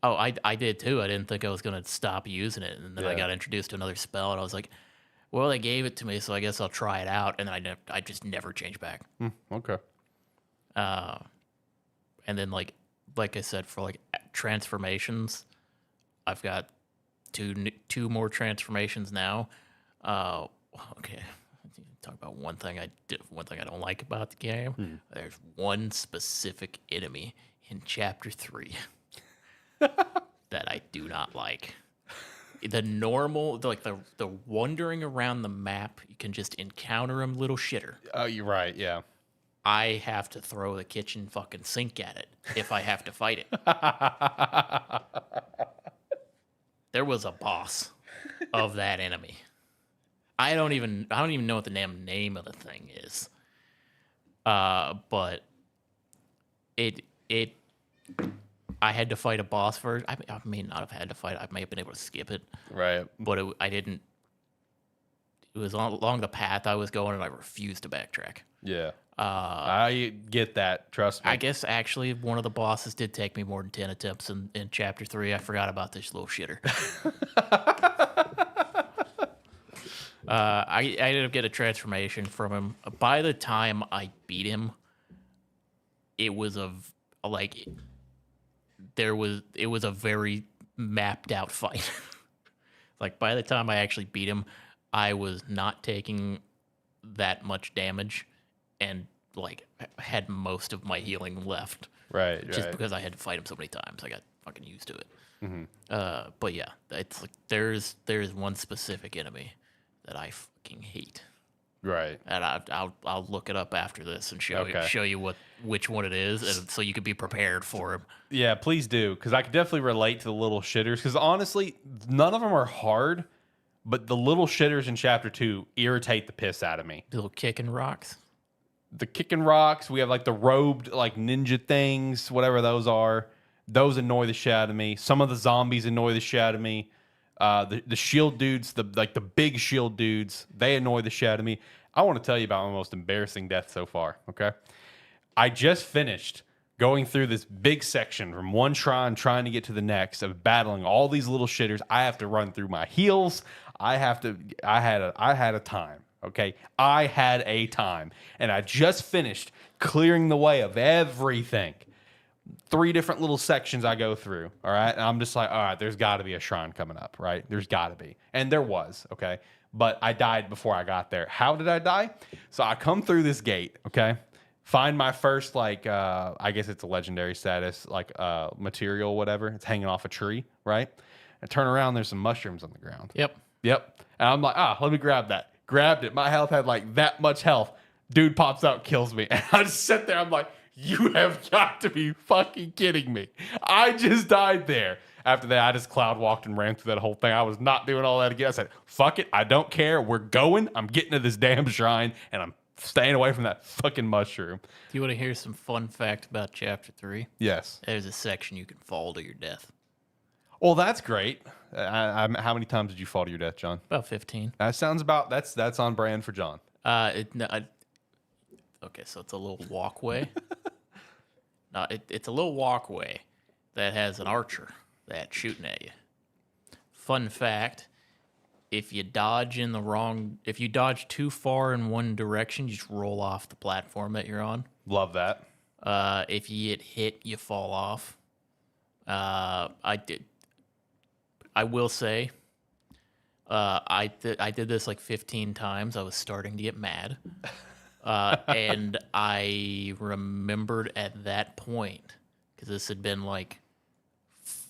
Speaker 2: Oh, I did too. I didn't think I was gonna stop using it, and then I got introduced to another spell, and I was like, well, they gave it to me, so I guess I'll try it out. And then I just never changed back.
Speaker 1: Okay.
Speaker 2: And then like I said, for like transformations, I've got two more transformations now. Okay. Talk about one thing I don't like about the game. There's one specific enemy in chapter 3 that I do not like. The normal, like the wandering around the map, you can just encounter him, little shitter.
Speaker 1: Oh, you're right. Yeah.
Speaker 2: I have to throw the kitchen fucking sink at it if I have to fight it. There was a boss of that enemy. I don't even know what the damn name of the thing is. But I had to fight a boss first. I may not have had to fight. I may have been able to skip it.
Speaker 1: Right.
Speaker 2: But I didn't. It was along the path I was going, and I refused to backtrack.
Speaker 1: Yeah. I get that. Trust me.
Speaker 2: I guess actually one of the bosses did take me more than 10 attempts in chapter 3. I forgot about this little shitter. I ended up getting a transformation from him. By the time I beat him, it was a very mapped out fight. Like by the time I actually beat him, I was not taking that much damage and like had most of my healing left.
Speaker 1: Right.
Speaker 2: Just because I had to fight him so many times, I got fucking used to it. Mm-hmm. But yeah, it's like there's one specific enemy that I fucking hate.
Speaker 1: Right.
Speaker 2: And I'll look it up after this and show you which one it is, and so you can be prepared for him.
Speaker 1: Yeah, please do, because I could definitely relate to the little shitters. Because honestly, none of them are hard, but the little shitters in chapter 2 irritate the piss out of me.
Speaker 2: Little kicking rocks.
Speaker 1: The kicking rocks. We have like the robed like ninja things, whatever those are. Those annoy the shit out of me. Some of the zombies annoy the shit out of me. The shield dudes, the big shield dudes, they annoy the shit out of me. I want to tell you about my most embarrassing death so far. Okay, I just finished going through this big section from one shrine trying to get to the next of battling all these little shitters. I have to run through my heals. I had a time. Okay, I had a time, and I just finished clearing the way of everything. 3 different little sections I go through, all right? And I'm just like, all right, there's got to be a shrine coming up, right? There's got to be. And there was, okay? But I died before I got there. How did I die? So I come through this gate, okay? Find my first, like, I guess it's a legendary status, like material, whatever. It's hanging off a tree, right? I turn around, there's some mushrooms on the ground.
Speaker 2: Yep.
Speaker 1: And I'm like, let me grab that. Grabbed it. My health had, like, that much health. Dude pops out, kills me. And I just sit there, I'm like, you have got to be fucking kidding me. I just died there. After that, I just cloud walked and ran through that whole thing. I was not doing all that again. I said, fuck it. I don't care. We're going. I'm getting to this damn shrine, and I'm staying away from that fucking mushroom.
Speaker 2: Do you want to hear some fun fact about Chapter 3?
Speaker 1: Yes.
Speaker 2: There's a section you can fall to your death.
Speaker 1: Well, that's great. How many times did you fall to your death, John?
Speaker 2: About 15.
Speaker 1: That sounds about, that's on brand for John.
Speaker 2: Okay, so it's a little walkway. It's a little walkway that has an archer that's shooting at you. Fun fact, if you dodge too far in one direction, you just roll off the platform that you're on.
Speaker 1: Love that.
Speaker 2: If you get hit, you fall off. I will say, I did this like 15 times. I was starting to get mad. And I remembered at that point, because this had been like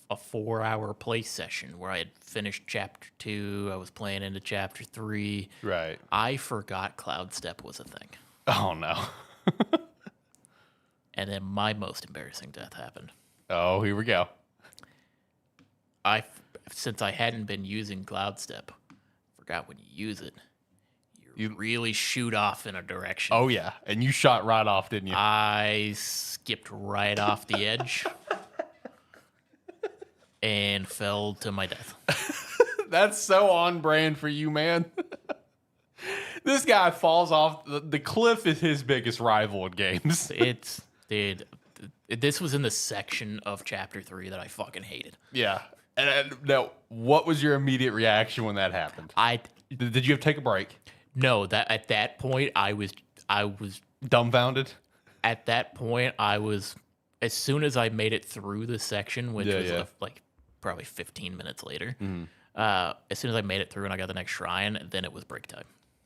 Speaker 2: a 4-hour play session where I had finished chapter 2, I was playing into chapter 3.
Speaker 1: Right.
Speaker 2: I forgot Cloud Step was a thing.
Speaker 1: Oh, no.
Speaker 2: And then my most embarrassing death happened.
Speaker 1: Oh, here we go.
Speaker 2: Since I hadn't been using Cloud Step, forgot when you use it. You really shoot off in a direction.
Speaker 1: Oh, yeah. And you shot right off, didn't you?
Speaker 2: I skipped right off the edge and fell to my death.
Speaker 1: That's so on brand for you, man. This guy falls off. The cliff is his biggest rival in games.
Speaker 2: This was in the section of Chapter 3 that I fucking hated.
Speaker 1: Yeah. And now, what was your immediate reaction when that happened? Did you have to take a break?
Speaker 2: No, at that point I was
Speaker 1: dumbfounded.
Speaker 2: At that point, as soon as I made it through the section, which was like probably 15 minutes later, as soon as I made it through and I got the next shrine, then it was break time.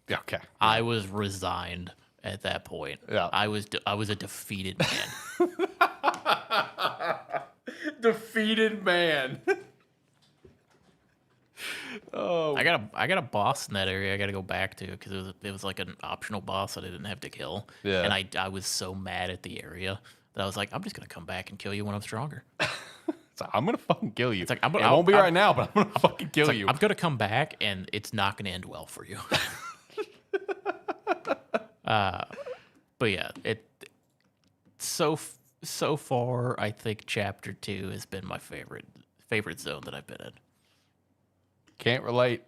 Speaker 1: Okay.
Speaker 2: I was resigned at that point.
Speaker 1: Yeah.
Speaker 2: I was a defeated man.
Speaker 1: Defeated man. Oh,
Speaker 2: I got a boss in that area I got to go back to because it was like an optional boss that I didn't have to kill.
Speaker 1: Yeah.
Speaker 2: And I was so mad at the area that I was like, I'm just gonna come back and kill you when I'm stronger.
Speaker 1: So I'm gonna fucking kill you.
Speaker 2: It's like
Speaker 1: it won't be right now, but I'm gonna fucking kill you.
Speaker 2: I'm gonna come back and it's not gonna end well for you. But yeah, so far I think Chapter 2 has been my favorite zone that I've been in.
Speaker 1: Can't relate.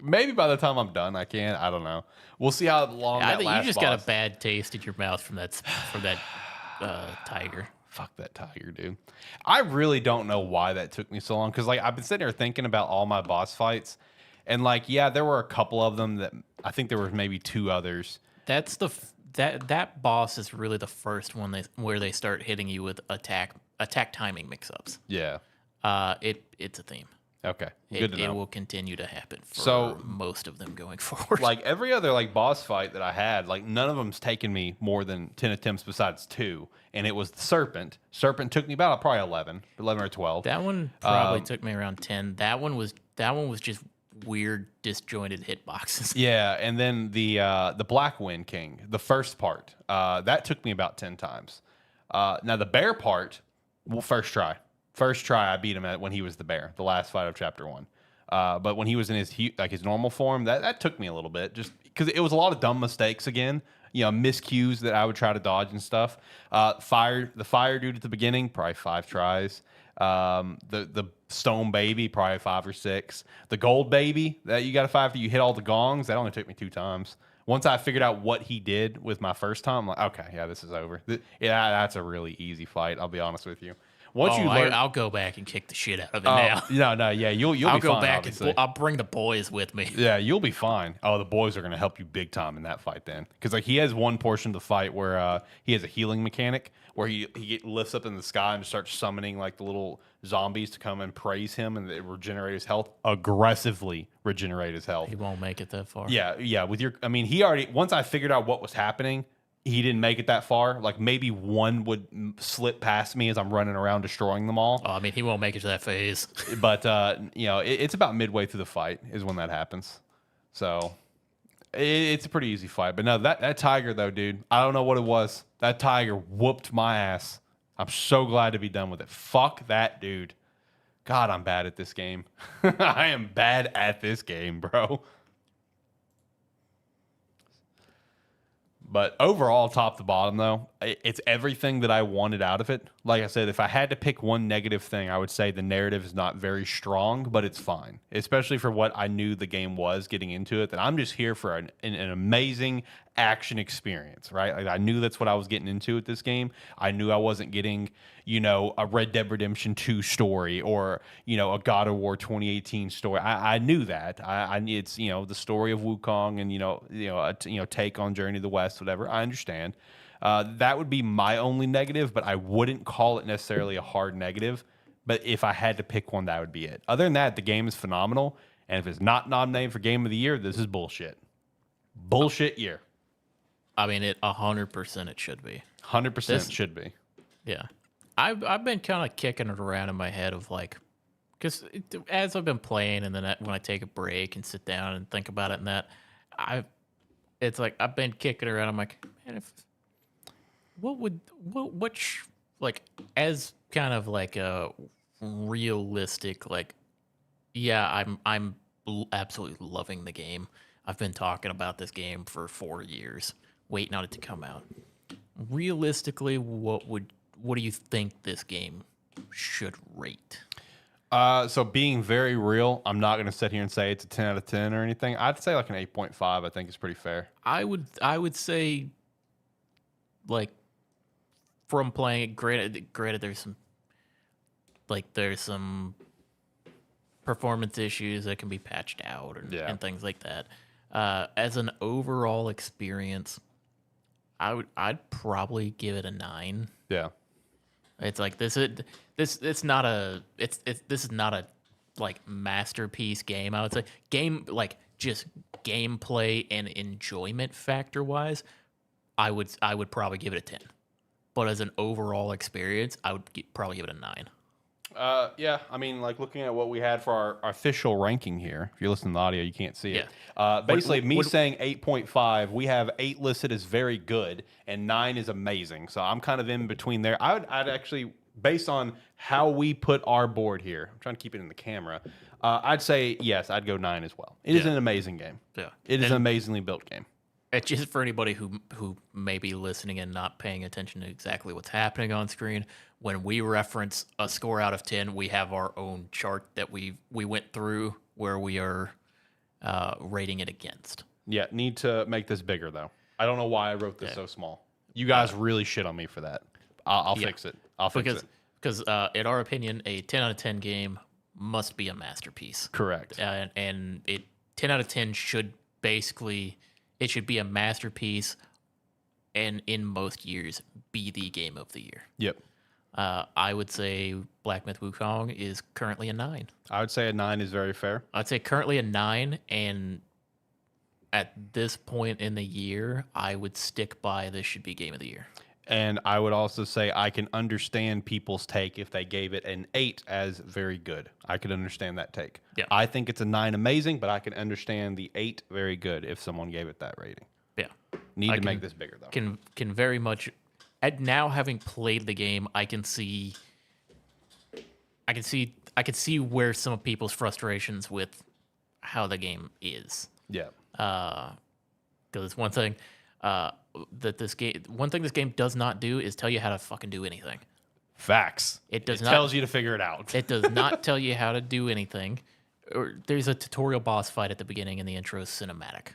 Speaker 1: Maybe by the time I'm done, I can. I don't know. We'll see how long that lasts.
Speaker 2: You just got a bad taste in your mouth from that tiger.
Speaker 1: Fuck that tiger, dude. I really don't know why that took me so long. Because like I've been sitting here thinking about all my boss fights, and like there were a couple of them that I think there were maybe 2 others.
Speaker 2: That's that boss is really the first one where they start hitting you with attack timing mix-ups.
Speaker 1: Yeah.
Speaker 2: It's a theme.
Speaker 1: Okay, good to know.
Speaker 2: It will continue to happen for most of them going forward.
Speaker 1: Like every other like boss fight that I had, like none of them's taken me more than 10 attempts besides 2, and it was the serpent. Serpent took me about probably 11 or 12.
Speaker 2: That one probably took me around 10. That one was just weird disjointed hitboxes.
Speaker 1: Yeah, and then the Black Wind King, the first part, that took me about 10 times. Now the bear part, well, first try. First try, I beat him at when he was the bear, the last fight of chapter 1. But when he was in his normal form, that took me a little bit, just because it was a lot of dumb mistakes again. Miscues that I would try to dodge and stuff. The fire dude at the beginning, probably 5 tries. The stone baby, probably 5 or 6. The gold baby that you got to fight after you hit all the gongs, that only took me 2 times. Once I figured out what he did with my first time, I'm like, okay, yeah, this is over. Yeah, that's a really easy fight. I'll be honest with you.
Speaker 2: I'll go back and kick the shit out of it now.
Speaker 1: No, yeah, you'll be fine.
Speaker 2: I'll go back
Speaker 1: obviously.
Speaker 2: and I'll bring the boys with me.
Speaker 1: Yeah, you'll be fine. Oh, the boys are gonna help you big time in that fight then, because like he has one portion of the fight where he has a healing mechanic where he lifts up in the sky and starts summoning like the little zombies to come and praise him and they regenerate his health, aggressively regenerate his health.
Speaker 2: He won't make it that far.
Speaker 1: Yeah. He already, once I figured out what was happening, he didn't make it that far. Like maybe one would slip past me as I'm running around destroying them all.
Speaker 2: Oh, he won't make it to that phase.
Speaker 1: But it's about midway through the fight is when that happens. So it's a pretty easy fight. But no, that tiger though, dude, I don't know what it was. That tiger whooped my ass. I'm so glad to be done with it. Fuck that dude. God, I'm bad at this game. I am bad at this game, bro. But overall, top to bottom, though, it's everything that I wanted out of it. Like I said, if I had to pick one negative thing, I would say the narrative is not very strong, but it's fine. Especially for what I knew the game was getting into it, that I'm just here for an amazing action experience, right? Like I knew that's what I was getting into with this game. I knew I wasn't getting, a Red Dead Redemption 2 story or, a God of War 2018 story. I knew that. It's, the story of Wukong and, a take on Journey to the West, whatever. I understand. That would be my only negative, but I wouldn't call it necessarily a hard negative. But if I had to pick one, that would be it. Other than that, the game is phenomenal. And if it's not nominated for Game of the Year, this is bullshit. Bullshit year.
Speaker 2: 100% it should be.
Speaker 1: 100% should be.
Speaker 2: Yeah. I've been kind of kicking it around in my head of like, because as I've been playing and then when I take a break and sit down and think about it and that, I've been kicking around. I'm like, man, as kind of like a realistic, like, yeah, I'm absolutely loving the game. I've been talking about this game for 4 years, waiting on it to come out. Realistically, what do you think this game should rate?
Speaker 1: So being very real, I'm not going to sit here and say it's a 10 out of 10 or anything. I'd say like an 8.5. I think is pretty fair.
Speaker 2: I would say, like, from playing it, granted there's some performance issues that can be patched out and things like that. As an overall experience, I'd probably give it a 9.
Speaker 1: Yeah.
Speaker 2: It's like this is not a like masterpiece game. I would say like just gameplay and enjoyment factor wise, I would probably give it a 10. But as an overall experience, I would probably give it a 9.
Speaker 1: Yeah, like looking at what we had for our official ranking here. If you're listening to the audio, you can't see it. Basically, saying 8.5, we have 8 listed as very good, and 9 is amazing. So I'm kind of in between there. I'd actually, based on how we put our board here, I'm trying to keep it in the camera. I'd say yes, I'd go 9 as well. It is an amazing game.
Speaker 2: Yeah,
Speaker 1: it is an amazingly built game.
Speaker 2: It's just for anybody who may be listening and not paying attention to exactly what's happening on screen. When we reference a score out of 10, we have our own chart that we went through where we are rating it against.
Speaker 1: Yeah, need to make this bigger though. I don't know why I wrote this so small. You guys really shit on me for that. I'll fix it.
Speaker 2: Because in our opinion, a 10 out of 10 game must be a masterpiece.
Speaker 1: Correct.
Speaker 2: And 10 out of 10 should basically. It should be a masterpiece, and in most years, be the game of the year.
Speaker 1: Yep.
Speaker 2: I would say Black Myth Wukong is currently a 9.
Speaker 1: I would say a 9 is very fair.
Speaker 2: I'd say currently a 9, and at this point in the year, I would stick by this should be game of the year.
Speaker 1: And I would also say I can understand people's take if they gave it an 8 as very good. I could understand that take.
Speaker 2: Yeah.
Speaker 1: I think it's a 9 amazing, but I can understand the 8 very good if someone gave it that rating.
Speaker 2: Yeah.
Speaker 1: Need to make this bigger, though.
Speaker 2: Can very much... Now having played the game, I can see I could see where some of people's frustrations with how the game is.
Speaker 1: Yeah.
Speaker 2: Because one thing this game does not do is tell you how to fucking do anything.
Speaker 1: Facts. It tells you to figure it out.
Speaker 2: It does not tell you how to do anything. There's a tutorial boss fight at the beginning, and the intro is cinematic.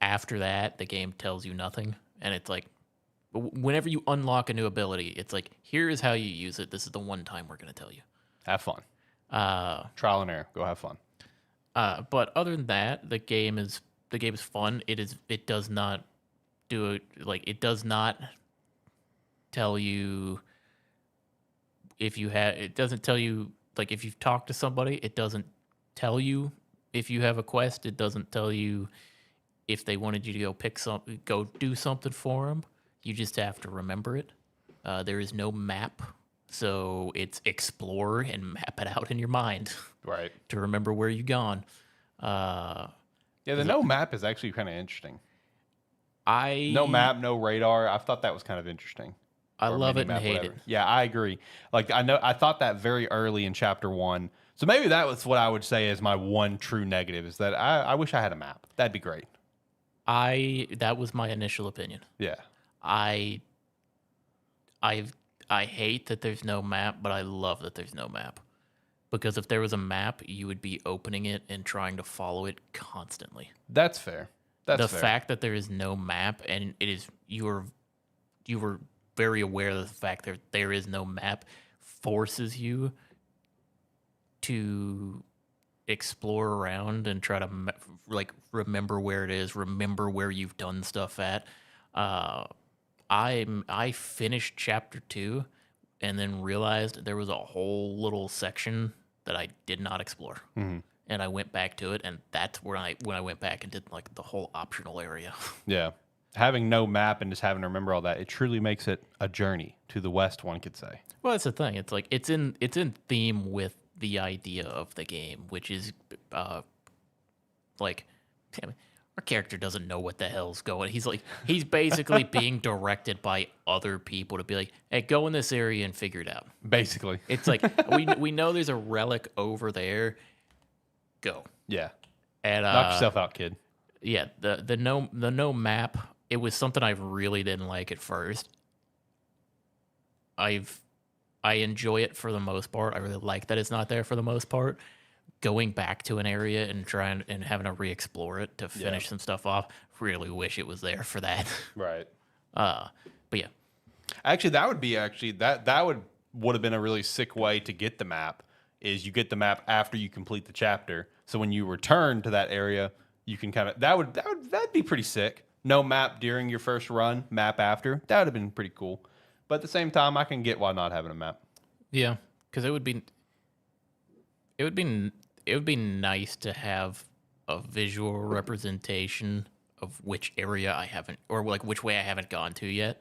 Speaker 2: After that, the game tells you nothing, and it's like, whenever you unlock a new ability, it's like, here is how you use it. This is the one time we're going to tell you.
Speaker 1: Have fun. Trial and error. Go have fun.
Speaker 2: But other than that, the game is fun. It does not do it like it does not tell you if you have. It doesn't tell you like if you've talked to somebody. It doesn't tell you if you have a quest. It doesn't tell you if they wanted you to go do something for them. You just have to remember it. There is no map, so it's explore and map it out in your mind.
Speaker 1: Right.
Speaker 2: To remember where you've gone.
Speaker 1: The no map is actually kind of interesting. No map, no radar. I thought that was kind of interesting.
Speaker 2: I love it and hate it.
Speaker 1: Yeah, I agree. Like I thought that very early in chapter 1. So maybe that was what I would say is my one true negative is that I wish I had a map. That'd be great.
Speaker 2: That was my initial opinion.
Speaker 1: Yeah.
Speaker 2: I hate that there's no map, but I love that there's no map. Because if there was a map, you would be opening it and trying to follow it constantly.
Speaker 1: That's fair.
Speaker 2: The fact that there is no map and you were very aware of the fact that there is no map forces you to explore around and try to remember where it is, remember where you've done stuff at. I finished chapter 2 and then realized there was a whole little section that I did not explore. Mm-hmm. And I went back to it, and that's when I went back and did like the whole optional area.
Speaker 1: Yeah. Having no map and just having to remember all that, it truly makes it a journey to the west, one could say.
Speaker 2: Well, that's the thing. It's like it's in theme with the idea of the game, which is like, damn it, our character doesn't know what the hell's going. He's basically being directed by other people to be like, hey, go in this area and figure it out.
Speaker 1: Basically.
Speaker 2: It's like we know there's a relic over there. Go.
Speaker 1: Yeah.
Speaker 2: And
Speaker 1: knock yourself out, kid.
Speaker 2: Yeah, the no map, it was something I really didn't like at first. I enjoy it for the most part. I really like that it's not there for the most part. Going back to an area and trying and having to re-explore it to finish some stuff off. Really wish it was there for that.
Speaker 1: Right.
Speaker 2: But yeah.
Speaker 1: Actually, that would have been a really sick way to get the map. Is you get the map after you complete the chapter. So when you return to that area, you can kind of that'd be pretty sick. No map during your first run, map after. That would have been pretty cool. But at the same time, I can get why not having a map.
Speaker 2: Yeah, because it would be nice to have a visual representation of which area I haven't, or like which way I haven't gone to yet.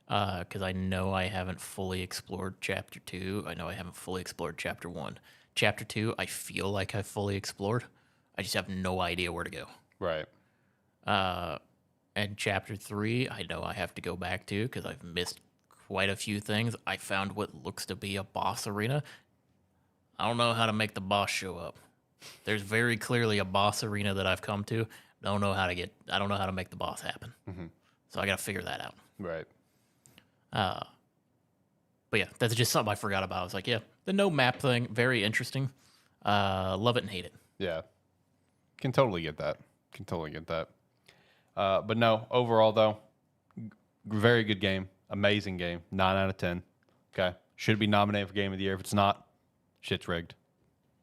Speaker 2: Because I know I haven't fully explored chapter 2. I know I haven't fully explored chapter 1. Chapter 2, I feel like I've fully explored. I just have no idea where to go.
Speaker 1: Right.
Speaker 2: And chapter 3, I know I have to go back to because I've missed quite a few things. I found what looks to be a boss arena. I don't know how to make the boss show up. There's very clearly a boss arena that I've come to. I don't know how to make the boss happen. Mm-hmm. So I got to figure that out.
Speaker 1: Right.
Speaker 2: But yeah, that's just something I forgot about. I was like, yeah, the no map thing, very interesting. Love it and hate it.
Speaker 1: Yeah. Can totally get that. But no, overall though, very good game. Amazing game. 9 out of 10. Okay. Should be nominated for Game of the Year. If it's not, shit's rigged.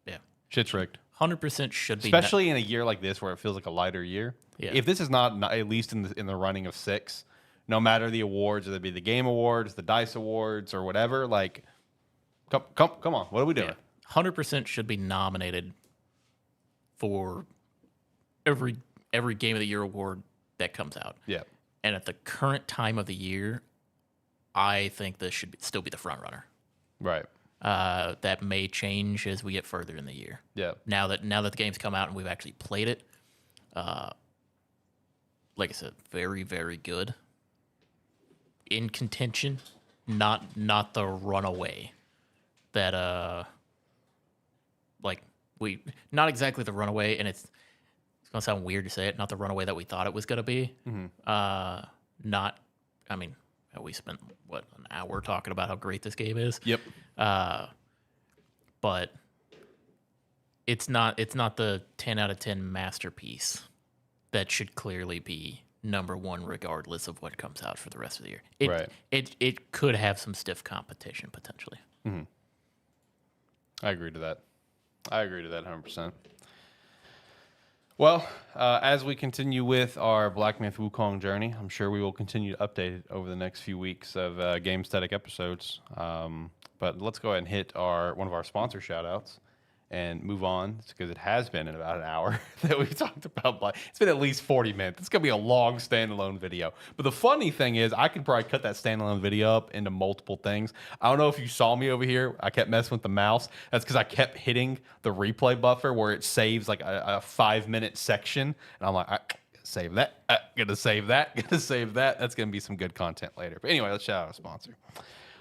Speaker 2: Yeah.
Speaker 1: Shit's rigged.
Speaker 2: 100% should be.
Speaker 1: Especially in a year like this where it feels like a lighter year.
Speaker 2: Yeah.
Speaker 1: If this is not at least in the running of 6, no matter the awards, whether it be the Game Awards, the DICE Awards, or whatever, like, come on. What are we doing?
Speaker 2: Yeah. 100% should be nominated for every Game of the Year award that comes out.
Speaker 1: Yeah.
Speaker 2: And at the current time of the year, I think this should still be the front runner.
Speaker 1: Right.
Speaker 2: That may change as we get further in the year.
Speaker 1: Yeah.
Speaker 2: Now that the game's come out and we've actually played it, like I said, very, very good. In contention, not the runaway that not exactly the runaway, and it's gonna sound weird to say it, not the runaway that we thought it was gonna be. Not, I mean, we spent an hour talking about how great this game is.
Speaker 1: Yep.
Speaker 2: But it's not the 10 out of 10 masterpiece that should clearly be number one regardless of what comes out for the rest of the year. It could have some stiff competition potentially.
Speaker 1: I agree to that. 100%. Well, as we continue with our Black Myth Wukong journey, I'm sure we will continue to update it over the next few weeks of Gamesthetic episodes. But let's go ahead and hit one of our sponsor shout-outs and move on, because it has been in about an hour that we've talked about. It's been at least 40 minutes. It's going to be a long standalone video. But the funny thing is, I could probably cut that standalone video up into multiple things. I don't know if you saw me over here. I kept messing with the mouse. That's because I kept hitting the replay buffer where it saves like a 5-minute section. And I'm like, save that. Gonna save that. That's going to be some good content later. But anyway, let's shout out a sponsor.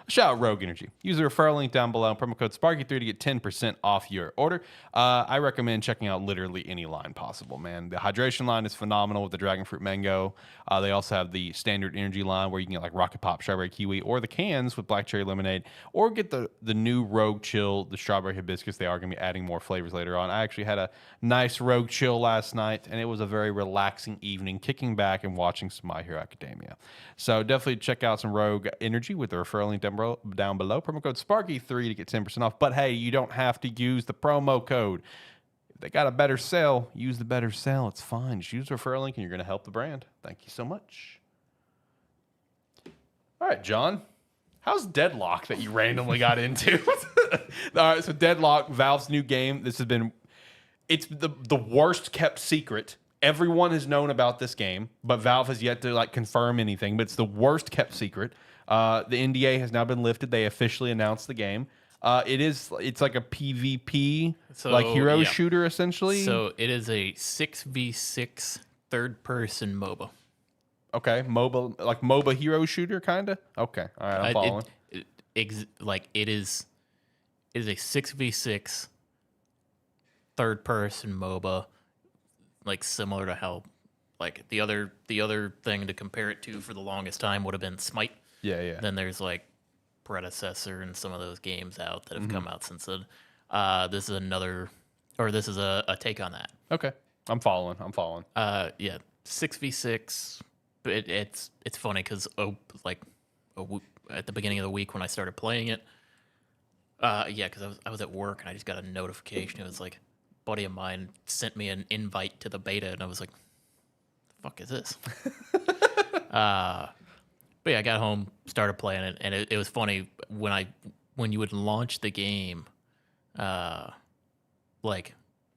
Speaker 1: Shout out Rogue Energy. Use the referral link down below and promo code Sparky3 to get 10% off your order. I recommend checking out literally any line possible, man. The hydration line is phenomenal with the Dragon Fruit Mango. They also have the standard energy line where you can get like Rocket Pop, Strawberry Kiwi, or the cans with Black Cherry Lemonade, or get the new Rogue Chill, the Strawberry Hibiscus. They are going to be adding more flavors later on. I actually had a nice Rogue Chill last night, and it was a very relaxing evening, kicking back and watching some My Hero Academia. So definitely check out some Rogue Energy with the referral link down below. Promo code Sparky3 to get 10% off. But hey, you don't have to use the promo code. If they got a better sale, use the better sale. It's fine. Just use the referral link and you're going to help the brand. Thank you so much. All right, John. How's Deadlock that you randomly got into? All right, so Deadlock, Valve's new game. It's the worst kept secret. Everyone has known about this game, but Valve has yet to confirm anything. But it's the worst kept secret. The NDA has now been lifted. They officially announced the game. It's like a PvP, hero shooter essentially.
Speaker 2: So it is a 6v6 third-person MOBA.
Speaker 1: Okay, MOBA, like MOBA hero shooter, kind of. Okay, all right, I'm following.
Speaker 2: It is a 6v6 third-person MOBA, similar to how the other thing to compare it to for the longest time would have been Smite.
Speaker 1: Yeah.
Speaker 2: Then there's Predecessor and some of those games out that have come out since then. This is a take on that.
Speaker 1: Okay, I'm following.
Speaker 2: 6v6. It's funny because at the beginning of the week when I started playing it, because I was at work and I just got a notification. It was a buddy of mine sent me an invite to the beta, and I was like, "The fuck is this?" But yeah, I got home, started playing it, and it was funny when you would launch the game,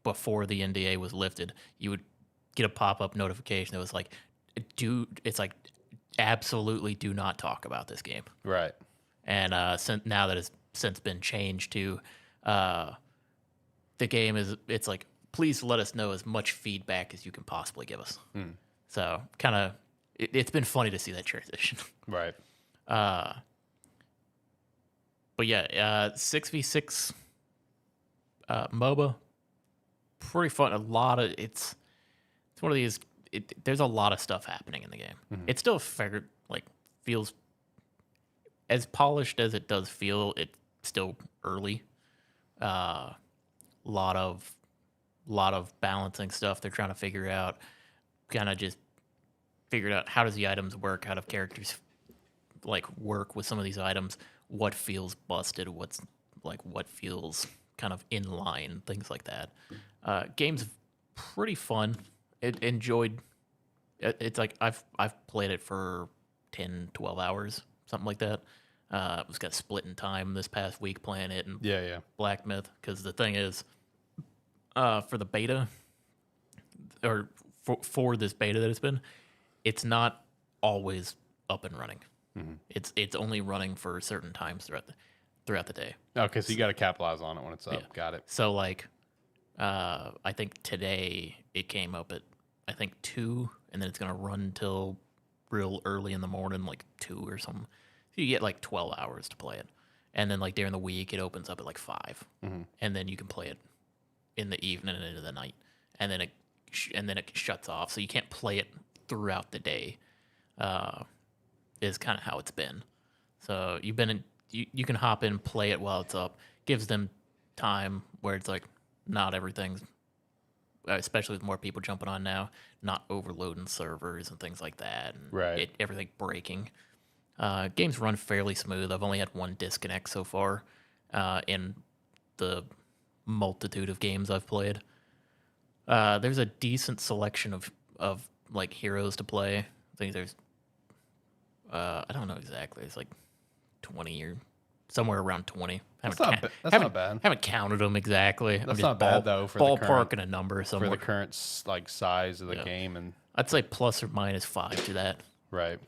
Speaker 2: before the NDA was lifted, you would get a pop-up notification that was like, "Dude, it's absolutely do not talk about this game."
Speaker 1: Right.
Speaker 2: And now that it's since been changed to, the game it's please let us know as much feedback as you can possibly give us. So kind of. It's been funny to see that transition.
Speaker 1: Right.
Speaker 2: But yeah, 6v6 MOBA, pretty fun. It's one of these. There's a lot of stuff happening in the game. It still feels as polished as it does feel. It's still early. Lot of balancing stuff they're trying to figure out. Kind of just figured out how does the items work, how do characters work with some of these items, what feels busted, what feels kind of in line, things like that. Game's pretty fun. It's I've played it for 10, 12 hours, something like that. Was got split in time this past week playing it and Black Myth, because the thing is, for the beta, or for this beta that it's been, it's not always up and running. It's only running for certain times throughout the day.
Speaker 1: Okay, so you got to capitalize on it when it's up. Yeah. Got it.
Speaker 2: So I think today it came up at 2, and then it's gonna run till real early in the morning, 2 or something. So you get 12 hours to play it, and then during the week it opens up at 5, and then you can play it in the evening and into the night, and then it shuts off. So you can't play it throughout the day. Is kind of how it's been. So you can hop in, play it while it's up. Gives them time where it's like not everything's, especially with more people jumping on now, not overloading servers and things like that, and everything breaking. Games run fairly smooth. I've only had one disconnect so far in the multitude of games I've played. There's a decent selection of like heroes to play. I think there's I don't know exactly. It's like 20 or somewhere around 20.
Speaker 1: That's not bad.
Speaker 2: Haven't counted them exactly.
Speaker 1: That's not bad though for
Speaker 2: ballparking a number somewhere.
Speaker 1: For the current like size of the game, and
Speaker 2: I'd say plus or minus 5 to that.
Speaker 1: Right.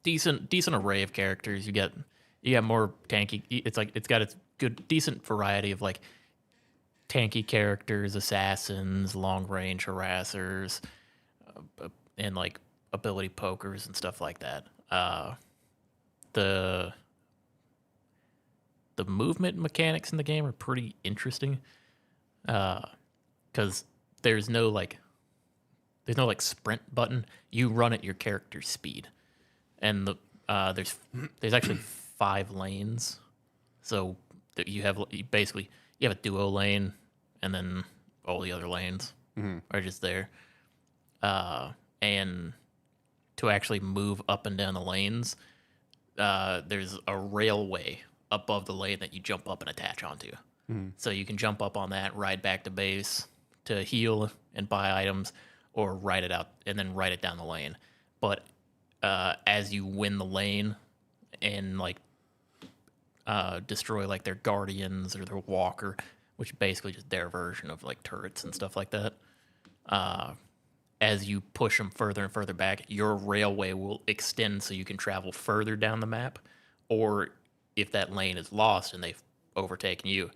Speaker 2: Decent array of characters. You get more tanky. It's got its good decent variety of like tanky characters, assassins, long range harassers, and like ability pokers and stuff like that. The movement mechanics in the game are pretty interesting, because there's no sprint button. You run at your character's speed, and there's actually 5 lanes. So that you have a duo lane, and then all the other lanes are just there. And to actually move up and down the lanes, there's a railway above the lane that you jump up and attach onto. So you can jump up on that, ride back to base to heal and buy items, or ride it out and then ride it down the lane. But as you win the lane and like destroy like their guardians or their walker, which is basically just their version of like turrets and stuff like that, as you push them further and further back, your railway will extend so you can travel further down the map. Or if that lane is lost and they've overtaken you,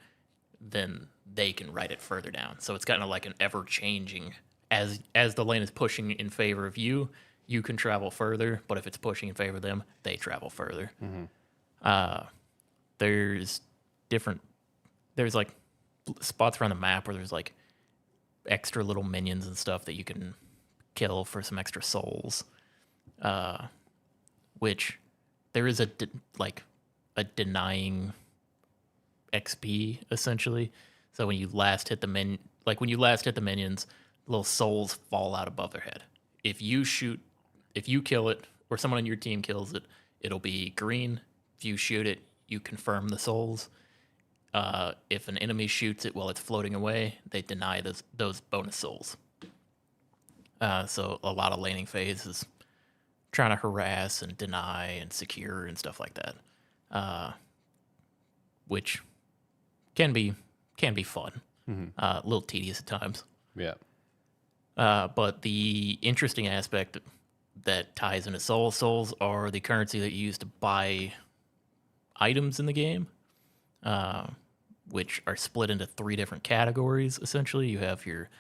Speaker 2: then they can ride it further down. So it's kind of like an ever-changing. As the lane is pushing in favor of you, you can travel further. But if it's pushing in favor of them, they travel further. There's like spots around the map where there's like extra little minions and stuff that you can kill for some extra souls, which there is a denying XP essentially. So when you last hit the minions, little souls fall out above their head. If you kill it, or someone on your team kills it, it'll be green. If you shoot it, you confirm the souls. If an enemy shoots it while it's floating away, they deny those bonus souls. So a lot of laning phase is trying to harass and deny and secure and stuff like that, which can be fun, a little tedious at times.
Speaker 1: Yeah.
Speaker 2: But the interesting aspect that ties into souls are the currency that you use to buy items in the game, which are split into 3 different categories. Essentially, you have your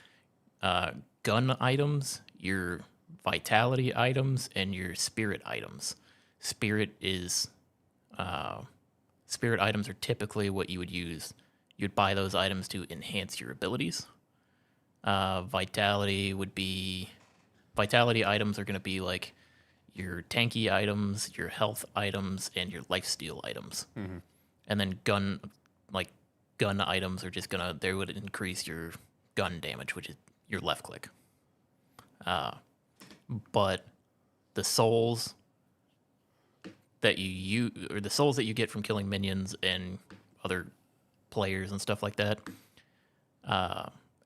Speaker 2: gun items, your vitality items, and your spirit items. Spirit items are typically what you would use. You'd buy those items to enhance your abilities. Vitality items are going to be like your tanky items, your health items, and your lifesteal items. And then gun items are just they would increase your gun damage, which is your left click. But the souls that you get from killing minions and other players and stuff like that,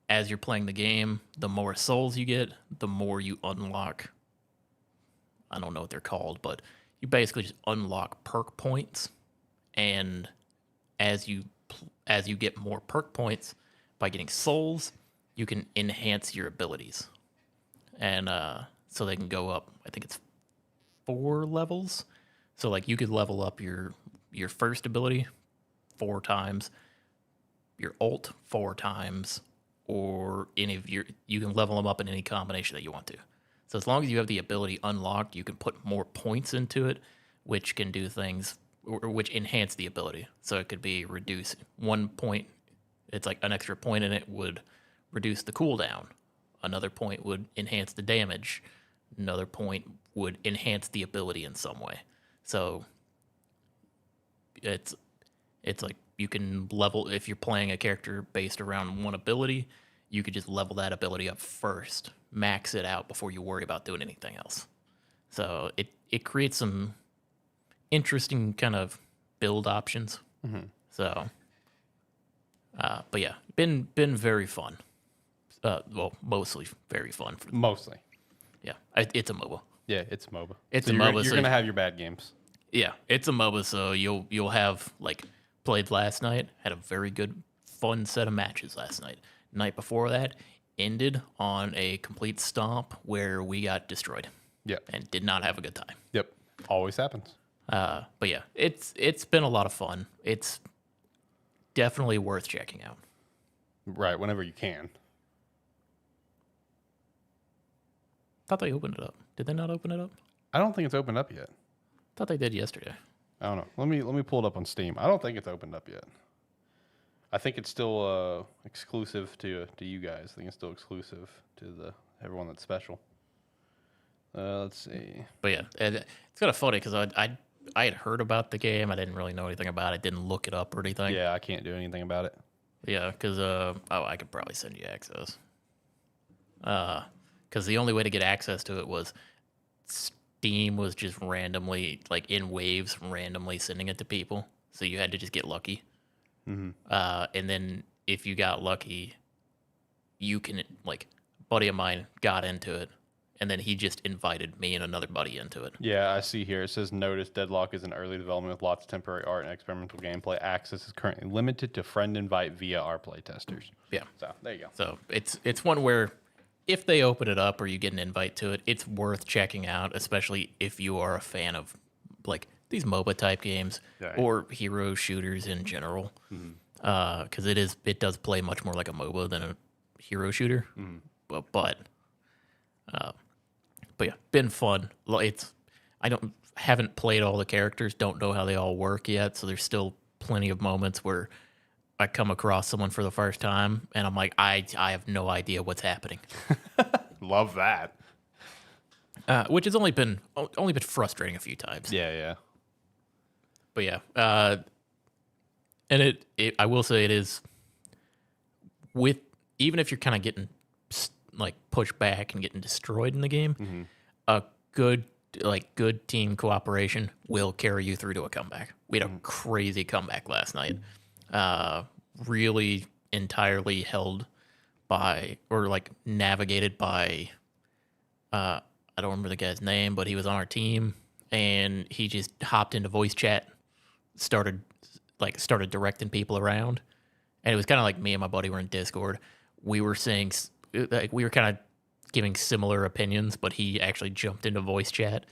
Speaker 2: as you're playing the game, the more souls you get, the more you unlock. I don't know what they're called, but you basically just unlock perk points, and as you get more perk points by getting souls, you can enhance your abilities, and so they can go up. I think it's 4 levels. So like you could level up your first ability 4 times, your ult 4 times, or you can level them up in any combination that you want to. So as long as you have the ability unlocked, you can put more points into it, which can do things, or which enhance the ability. So it could be reduce 1 point It's like an extra point in it would reduce the cooldown. Another point would enhance the damage. Another point would enhance the ability in some way. So it's like you can level, if you're playing a character based around one ability, you could just level that ability up first, max it out before you worry about doing anything else. So it creates some interesting kind of build options. Mm-hmm. So, but yeah, been very fun. Well, mostly very fun.
Speaker 1: Mostly.
Speaker 2: Yeah, it's a MOBA.
Speaker 1: Yeah, it's a MOBA.
Speaker 2: It's a MOBA.
Speaker 1: You're gonna have your bad games.
Speaker 2: Yeah, it's a MOBA, so you'll have, like, played last night, had a very good, fun set of matches last night. Night before that ended on a complete stomp where we got destroyed.
Speaker 1: Yep.
Speaker 2: And did not have a good time.
Speaker 1: Yep. Always happens.
Speaker 2: But yeah, it's been a lot of fun. It's definitely worth checking out.
Speaker 1: Right, whenever you can.
Speaker 2: Thought they opened it up. Did they not open it up?
Speaker 1: I don't think it's opened up yet.
Speaker 2: Thought they did yesterday.
Speaker 1: I don't know. Let me pull it up on Steam. I don't think it's opened up yet. I think it's still exclusive to you guys. I think it's still exclusive to everyone that's special. Let's see.
Speaker 2: But yeah, it's kind of funny because I had heard about the game. I didn't really know anything about it. Didn't look it up or anything.
Speaker 1: Yeah, I can't do anything about it.
Speaker 2: Yeah, because I could probably send you access. Because the only way to get access to it was Steam was just randomly, like in waves, randomly sending it to people. So you had to just get lucky. Mm-hmm. And then if you got lucky, you can, like, a buddy of mine got into it, and then he just invited me and another buddy into it.
Speaker 1: Yeah, I see here. It says, notice Deadlock is in early development with lots of temporary art and experimental gameplay. Access is currently limited to friend invite via our playtesters.
Speaker 2: Yeah.
Speaker 1: So there you go.
Speaker 2: So it's one where if they open it up or you get an invite to it, it's worth checking out, especially if you are a fan of, like, these MOBA type games or hero shooters in general. Because it does play much more like a MOBA than a hero shooter. But yeah, been fun. Haven't played all the characters, don't know how they all work yet, so there's still plenty of moments where I come across someone for the first time and I'm like, I have no idea what's happening.
Speaker 1: Love that.
Speaker 2: Which has only been frustrating a few times.
Speaker 1: Yeah.
Speaker 2: But yeah, and I will say it is, with, even if you're kind of getting like pushed back and getting destroyed in the game, a good team cooperation will carry you through to a comeback. We had a crazy comeback last night. Really entirely held by, or like navigated by, I don't remember the guy's name, but he was on our team and he just hopped into voice chat, started directing people around. And it was kind of like me and my buddy were in Discord. We were saying, like, we were kind of giving similar opinions, but he actually jumped into voice chat,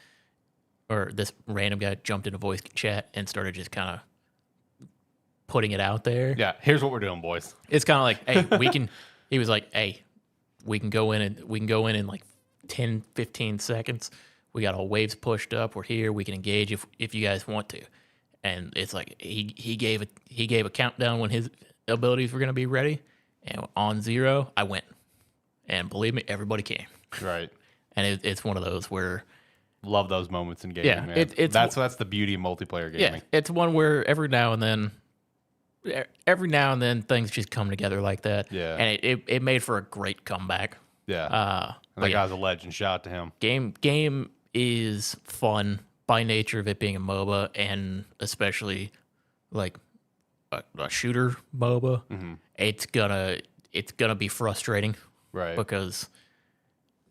Speaker 2: or this random guy jumped into voice chat and started just kind of putting it out there.
Speaker 1: Yeah, here's what we're doing, boys.
Speaker 2: It's kind of like, hey, we can, he was like, hey, we can go in in like 10, 15 seconds. We got all waves pushed up. We're here. We can engage if you guys want to. And it's like he gave a countdown when his abilities were going to be ready. And on 0, I went. And believe me, everybody came.
Speaker 1: Right.
Speaker 2: And it's one of those where,
Speaker 1: love those moments in gaming, man. That's the beauty of multiplayer gaming.
Speaker 2: Yeah, it's one where every now and then things just come together like that.
Speaker 1: Yeah.
Speaker 2: And it made for a great comeback.
Speaker 1: Yeah. And that guy's a legend. Shout out to him.
Speaker 2: Game is fun by nature of it being a MOBA, and especially like a shooter MOBA. Mm-hmm. It's gonna be frustrating,
Speaker 1: right?
Speaker 2: Because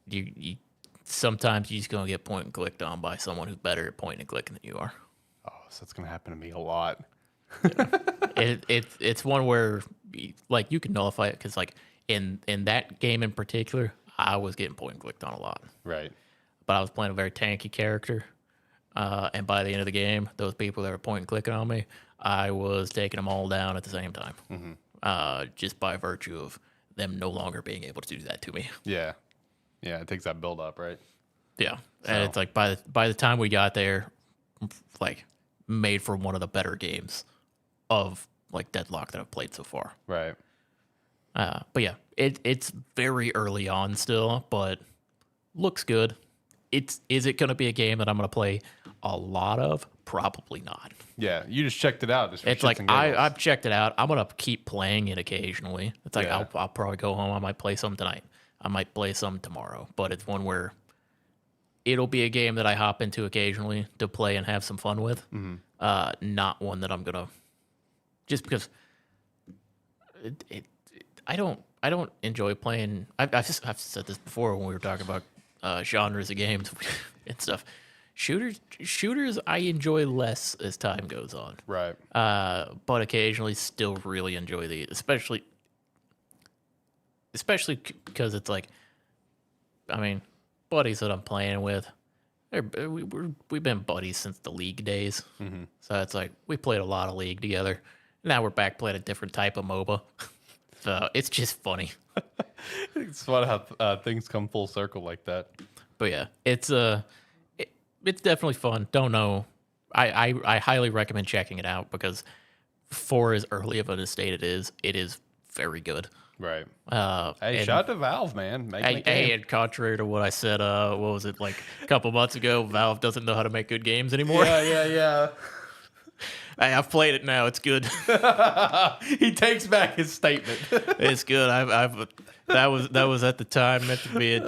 Speaker 2: you sometimes you're just gonna get point and clicked on by someone who's better at point and clicking than you are.
Speaker 1: Oh, so it's gonna happen to me a lot.
Speaker 2: Yeah. It's one where, like, you can nullify it, because like in that game in particular, I was getting point and clicked on a lot.
Speaker 1: Right.
Speaker 2: But I was playing a very tanky character. And by the end of the game, those people that were point and clicking on me, I was taking them all down at the same time. Mm-hmm. Just by virtue of them no longer being able to do that to me.
Speaker 1: Yeah. Yeah, it takes that build up, right?
Speaker 2: Yeah. So. And it's like by the time we got there, like, made for one of the better games of like Deadlock that I've played so far.
Speaker 1: Right.
Speaker 2: But yeah, it's very early on still, but looks good. Is it going to be a game that I'm going to play a lot of? Probably not.
Speaker 1: Yeah, you just checked it out.
Speaker 2: It's like I've checked it out. I'm going to keep playing it occasionally. It's like I'll probably go home. I might play some tonight. I might play some tomorrow. But it's one where it'll be a game that I hop into occasionally to play and have some fun with. Not one that I'm going to just because I don't enjoy playing. I've said this before when we were talking about genres of games and stuff. Shooters I enjoy less as time goes on.
Speaker 1: Right.
Speaker 2: But occasionally still really enjoy these, especially because it's like, I mean, buddies that I'm playing with, we've been buddies since the League days. So it's like we played a lot of League together. Now we're back playing a different type of MOBA. So it's just funny.
Speaker 1: It's fun how things come full circle like that.
Speaker 2: But yeah, it's definitely fun. Don't know. I highly recommend checking it out because for as early of an estate it is very good.
Speaker 1: Right. Hey, shout out to Valve, man.
Speaker 2: Hey, and contrary to what I said, what was it, like a couple months ago, Valve doesn't know how to make good games anymore.
Speaker 1: Yeah.
Speaker 2: Hey, I've played it now. It's good.
Speaker 1: He takes back his statement.
Speaker 2: It's good. That was at the time meant to be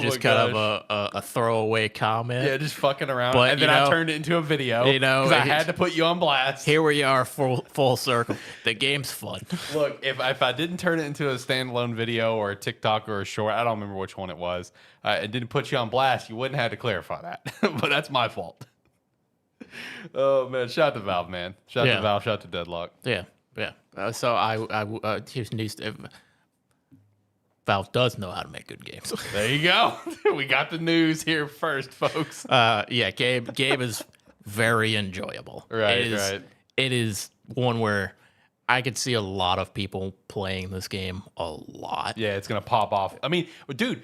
Speaker 2: just kind of a throwaway comment.
Speaker 1: Yeah, just fucking around. But, and then I turned it into a video. Because I had to put you on blast.
Speaker 2: Here we are, full circle. The game's fun.
Speaker 1: Look, if I didn't turn it into a standalone video or a TikTok or a short, I don't remember which one it was, and didn't put you on blast, you wouldn't have to clarify that. But that's my fault. Oh man! Shout out to Valve, man. Shout out to Valve. Shout out to Deadlock.
Speaker 2: Yeah. So here's news. Valve does know how to make good games.
Speaker 1: There you go. We got the news here first, folks.
Speaker 2: Game is very enjoyable.
Speaker 1: Right.
Speaker 2: It is one where I could see a lot of people playing this game a lot.
Speaker 1: Yeah, it's gonna pop off. I mean, dude.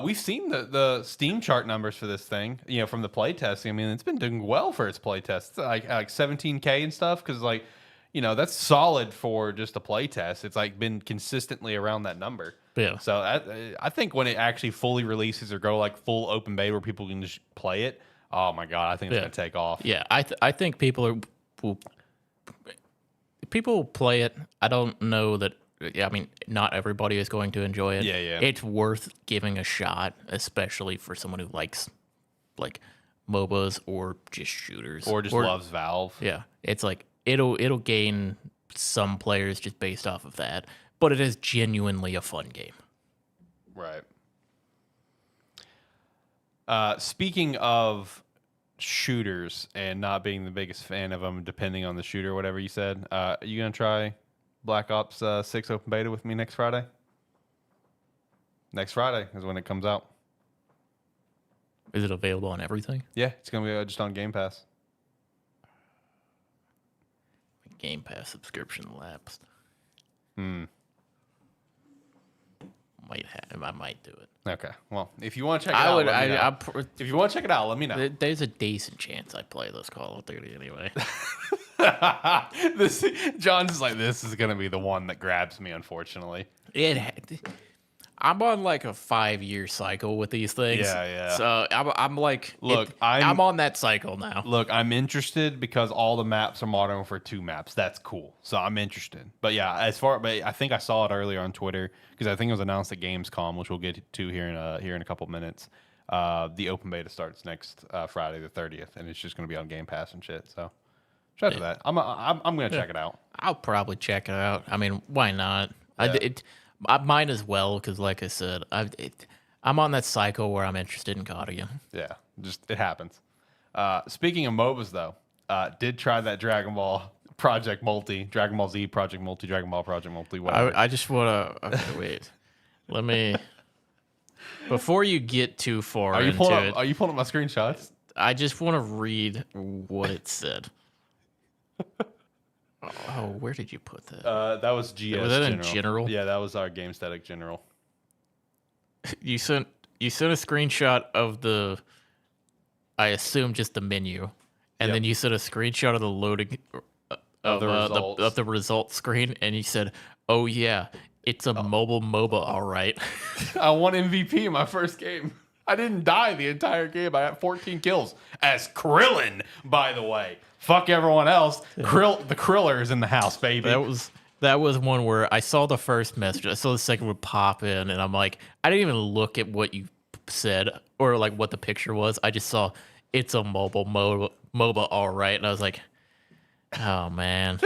Speaker 1: We've seen the Steam chart numbers for this thing, from the playtesting. I mean, it's been doing well for its playtests, like 17K and stuff, because that's solid for just a playtest. It's like been consistently around that number.
Speaker 2: Yeah.
Speaker 1: So I think when it actually fully releases or go like full open beta where people can just play it, oh my god, I think it's gonna take off.
Speaker 2: Yeah, I think people will play it. I don't know that. Yeah, I mean, not everybody is going to enjoy it.
Speaker 1: Yeah.
Speaker 2: It's worth giving a shot, especially for someone who likes like MOBAs or just shooters
Speaker 1: or just loves Valve.
Speaker 2: Yeah, it's like it'll gain some players just based off of that, but it is genuinely a fun game.
Speaker 1: Right. Speaking of shooters and not being the biggest fan of them, depending on the shooter, whatever you said, are you gonna try Black Ops 6 open beta with me next Friday? Next Friday is when it comes out.
Speaker 2: Is it available on everything?
Speaker 1: Yeah, it's going to be just on Game Pass.
Speaker 2: Game Pass subscription lapsed. I might do it.
Speaker 1: Okay. Well, if you want to check it out, if you want to check it out, let me know.
Speaker 2: There's a decent chance I play this Call of Duty anyway.
Speaker 1: John's like, this is gonna be the one that grabs me, unfortunately.
Speaker 2: I'm on like a 5-year cycle with these things.
Speaker 1: Yeah.
Speaker 2: So I'm like,
Speaker 1: look,
Speaker 2: I'm on that cycle now.
Speaker 1: Look, I'm interested because all the maps are Modern Warfare 2 maps. That's cool. So I'm interested. But yeah, but I think I saw it earlier on Twitter because I think it was announced at Gamescom, which we'll get to here in a couple minutes. The open beta starts next Friday the 30th, and it's just gonna be on Game Pass and shit. So. Shout out to that. I'm gonna check it out.
Speaker 2: I'll probably check it out. I mean, why not?
Speaker 1: Yeah.
Speaker 2: I might as well because, like I said, I'm on that cycle where I'm interested in GOTY.
Speaker 1: Yeah, just it happens. Speaking of MOBAs, though, did try that Dragon Ball Project Multi, Dragon Ball Z Project Multi, Dragon Ball Project Multi. Whatever.
Speaker 2: I just want to wait. Let me before you get too far into it.
Speaker 1: Are you pulling up my screenshots?
Speaker 2: I just want to read what it said. Oh, where did you put that?
Speaker 1: That was GS.
Speaker 2: Was that in general?
Speaker 1: Yeah, that was our Gamesthetic general.
Speaker 2: You sent a screenshot of the, I assume just the menu, and then you sent a screenshot of the loading of the result screen, and you said, "Oh yeah, It's a mobile MOBA, all right.
Speaker 1: I won MVP in my first game. I didn't die the entire game. I got 14 kills as Krillin, by the way. Fuck everyone else. The Kriller is in the house, baby.
Speaker 2: That was one where I saw the first message. I saw the second one pop in, and I'm like, I didn't even look at what you said or like what the picture was. I just saw it's a mobile MOBA, all right. And I was like, oh, man.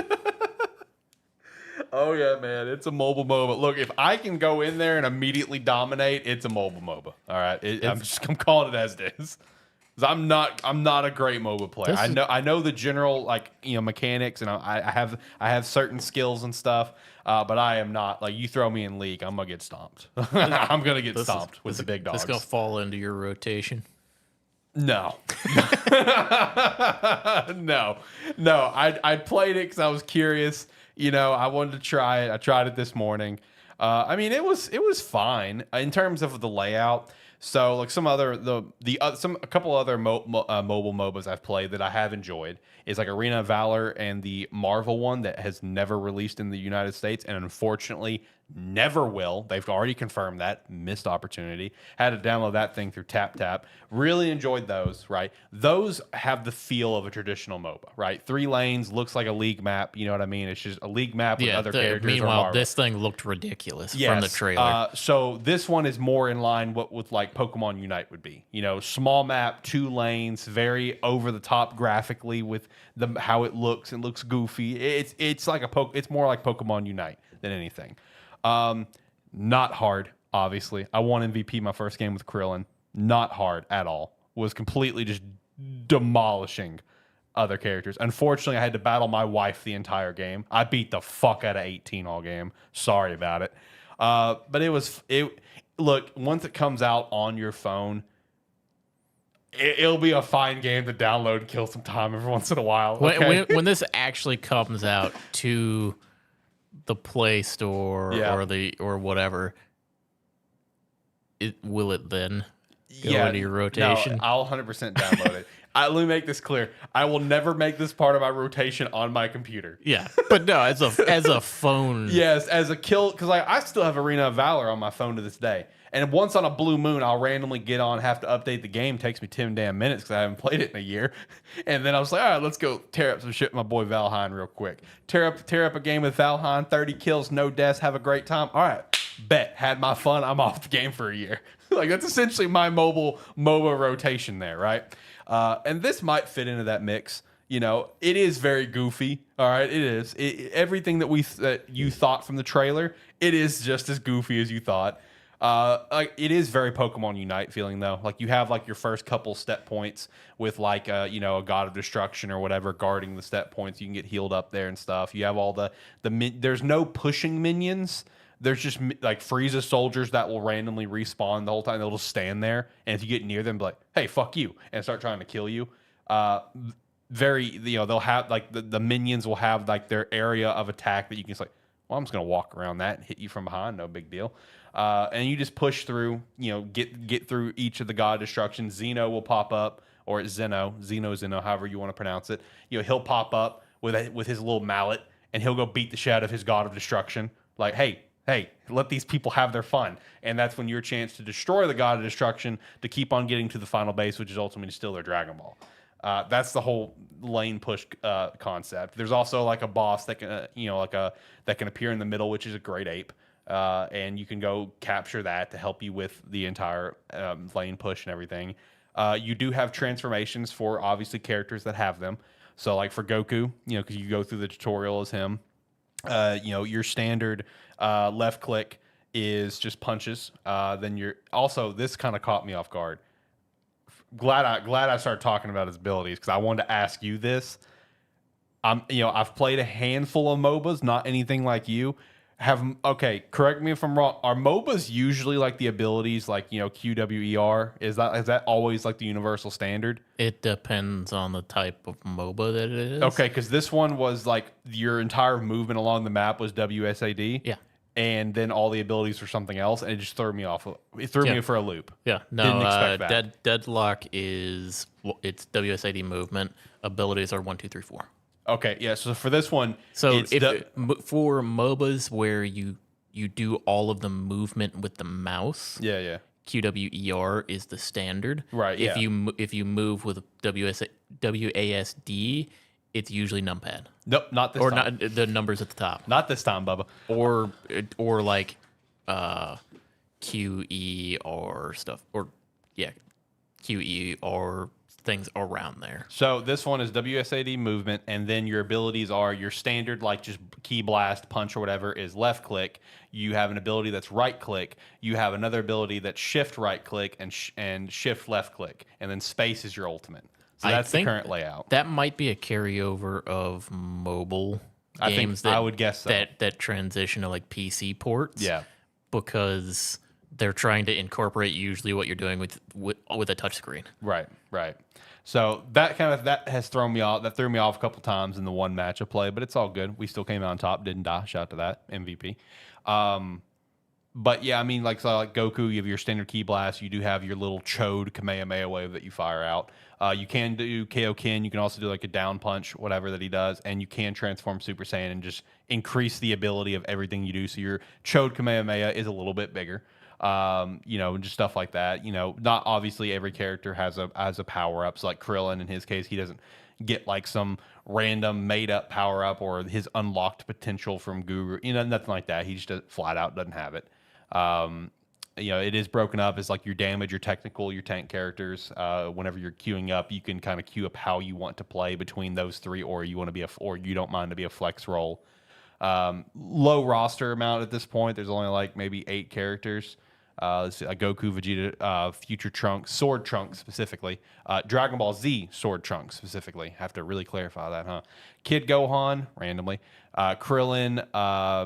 Speaker 1: Oh, yeah, man. It's a mobile MOBA. Look, if I can go in there and immediately dominate, it's a mobile MOBA. All right. I'm calling it as it is. I'm not a great MOBA player. I know the general mechanics, and I have certain skills and stuff, but I am not like you throw me in League, I'm gonna get stomped. I'm gonna get stomped with the big dogs.
Speaker 2: It's gonna fall into your rotation.
Speaker 1: No, no. I played it because I was curious. I wanted to try it. I tried it this morning. I mean, it was fine in terms of the layout. So like a couple other mobile MOBAs I've played that I have enjoyed is like Arena of Valor and the Marvel one that has never released in the United States and unfortunately never will. They've already confirmed that. Missed opportunity. Had to download that thing through TapTap. Really enjoyed those, right? Those have the feel of a traditional MOBA, right? 3 lanes, looks like a League map. You know what I mean? It's just a League map with other characters.
Speaker 2: Meanwhile, this thing looked ridiculous from the trailer.
Speaker 1: So this one is more in line with like Pokemon Unite would be. Small map, 2 lanes, very over the top graphically with how it looks. It looks goofy. It's like it's more like Pokemon Unite than anything. Not hard, obviously. I won MVP my first game with Krillin. Not hard at all. Was completely just demolishing other characters. Unfortunately, I had to battle my wife the entire game. I beat the fuck out of 18 all game. Sorry about it. But look, once it comes out on your phone, it'll be a fine game to download and kill some time every once in a while. Okay?
Speaker 2: When this actually comes out to the Play Store or whatever, will it then go into your rotation?
Speaker 1: No, I'll 100% download it. Let me make this clear. I will never make this part of my rotation on my computer.
Speaker 2: Yeah, but no, as a phone.
Speaker 1: Yes, as a kill, because I still have Arena of Valor on my phone to this day. And once on a blue moon, I'll randomly get on, have to update the game. Takes me 10 damn minutes because I haven't played it in a year. And then I was like, all right, let's go tear up some shit with my boy Valheim real quick. Tear up a game with Valheim, 30 kills, no deaths, have a great time. All right, bet. Had my fun. I'm off the game for a year. Like, that's essentially my MOBA rotation there, right? And this might fit into that mix. It is very goofy. All right, it is. Everything that you thought from the trailer, it is just as goofy as you thought. Like it is very Pokemon Unite feeling though. Like you have like your first couple step points with like a God of Destruction or whatever guarding the step points. You can get healed up there and stuff. You have all there's no pushing minions. There's just like Frieza soldiers that will randomly respawn the whole time. They'll just stand there, and if you get near them, be like, "Hey, fuck you," and start trying to kill you. They'll have like the minions will have like their area of attack that you can just like, well, I'm just gonna walk around that and hit you from behind, no big deal. And you just push through, get through each of the God Destruction. Xeno will pop up, or Zeno, however you want to pronounce it. He'll pop up with his little mallet, and he'll go beat the shit out of his God of Destruction. Like, hey, let these people have their fun. And that's when your chance to destroy the God of Destruction to keep on getting to the final base, which is ultimately still their Dragon Ball. That's the whole lane push concept. There's also like a boss that can, that can appear in the middle, which is a great ape. And you can go capture that to help you with the entire lane push and everything. You do have transformations for obviously characters that have them. So like for Goku, because you go through the tutorial as him. Your standard left click is just punches. Then this kind of caught me off guard. Glad I started talking about his abilities because I wanted to ask you this. I've played a handful of MOBAs, not anything like you. Correct me if I'm wrong. Are MOBAs usually like the abilities like QWER? Is that always like the universal standard?
Speaker 2: It depends on the type of MOBA that it is.
Speaker 1: Okay, because this one was like your entire movement along the map was WSAD.
Speaker 2: Yeah.
Speaker 1: And then all the abilities were something else, and it just threw me off. It threw me for a loop.
Speaker 2: Yeah, no.
Speaker 1: Didn't expect that.
Speaker 2: Deadlock it's WSAD movement. Abilities are 1, 2, 3, 4.
Speaker 1: Okay, yeah. So for this one,
Speaker 2: for MOBAs where you you do all of the movement with the mouse.
Speaker 1: Yeah.
Speaker 2: QWER is the standard.
Speaker 1: Right.
Speaker 2: If you move with WASD, it's usually numpad.
Speaker 1: Nope, not this time.
Speaker 2: Or not the numbers at the top.
Speaker 1: Not this time, Bubba.
Speaker 2: Or like QE or stuff. Or yeah, QE or things around there.
Speaker 1: So this one is WSAD movement, and then your abilities are your standard, like just key blast, punch, or whatever, is left click. You have an ability that's right click. You have another ability that's shift right click and shift left click, and then space is your ultimate. So that's the current layout.
Speaker 2: That might be a carryover of mobile games.
Speaker 1: I would guess so.
Speaker 2: That transition to like PC ports.
Speaker 1: Yeah,
Speaker 2: because they're trying to incorporate usually what you're doing with a touchscreen.
Speaker 1: Right. So that has thrown me off. That threw me off a couple times in the one match of play, but it's all good. We still came out on top, didn't die. Shout out to that MVP. But yeah, I mean, like Goku, you have your standard key blast. You do have your little Chode Kamehameha wave that you fire out. You can do Kaioken. You can also do like a down punch, whatever that he does, and you can transform Super Saiyan and just increase the ability of everything you do. So your Chode Kamehameha is a little bit bigger. Just stuff like that. Not obviously every character has a power up. So like Krillin, in his case, he doesn't get like some random made up power up or his unlocked potential from Guru. Nothing like that. He just flat out doesn't have it. It is broken up as like your damage, your technical, your tank characters. Whenever you're queuing up, you can kind of queue up how you want to play between those three, or you want to be or you don't mind to be a flex role. Low roster amount at this point. There's only like maybe 8 characters. Let's see, Goku, Vegeta, Future Trunks, Sword Trunks specifically, Dragon Ball Z Sword Trunks specifically. Have to really clarify that, huh? Kid Gohan randomly, Krillin,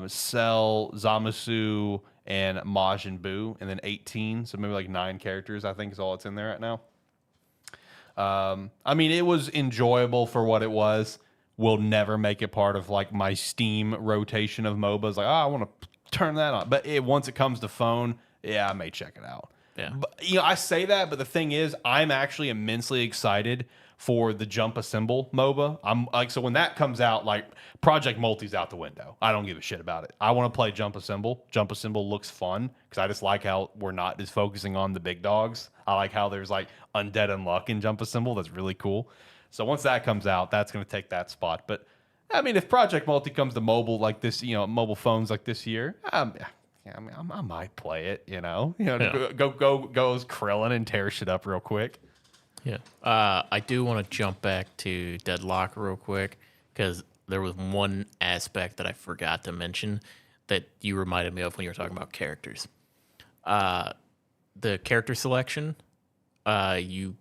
Speaker 1: Cell, Zamasu, and Majin Buu, and then 18. So maybe like 9 characters. I think is all that's in there right now. I mean, it was enjoyable for what it was. Will never make it part of like my Steam rotation of MOBAs. Like, I want to turn that on. But once it comes to phone, yeah, I may check it out.
Speaker 2: Yeah.
Speaker 1: But, I say that, but the thing is, I'm actually immensely excited for the Jump Assemble MOBA. I'm like, so when that comes out, like Project Multi's out the window. I don't give a shit about it. I want to play Jump Assemble. Jump Assemble looks fun because I just like how we're not just focusing on the big dogs. I like how there's like Undead Unluck in Jump Assemble. That's really cool. So once that comes out, that's going to take that spot. But I mean, if Project Multi comes to mobile like this, mobile phones like this year, I might play it. Goes Krillin and tear shit up real quick.
Speaker 2: Yeah. I do want to jump back to Deadlock real quick because there was one aspect that I forgot to mention that you reminded me of when you were talking about characters. The character selection, you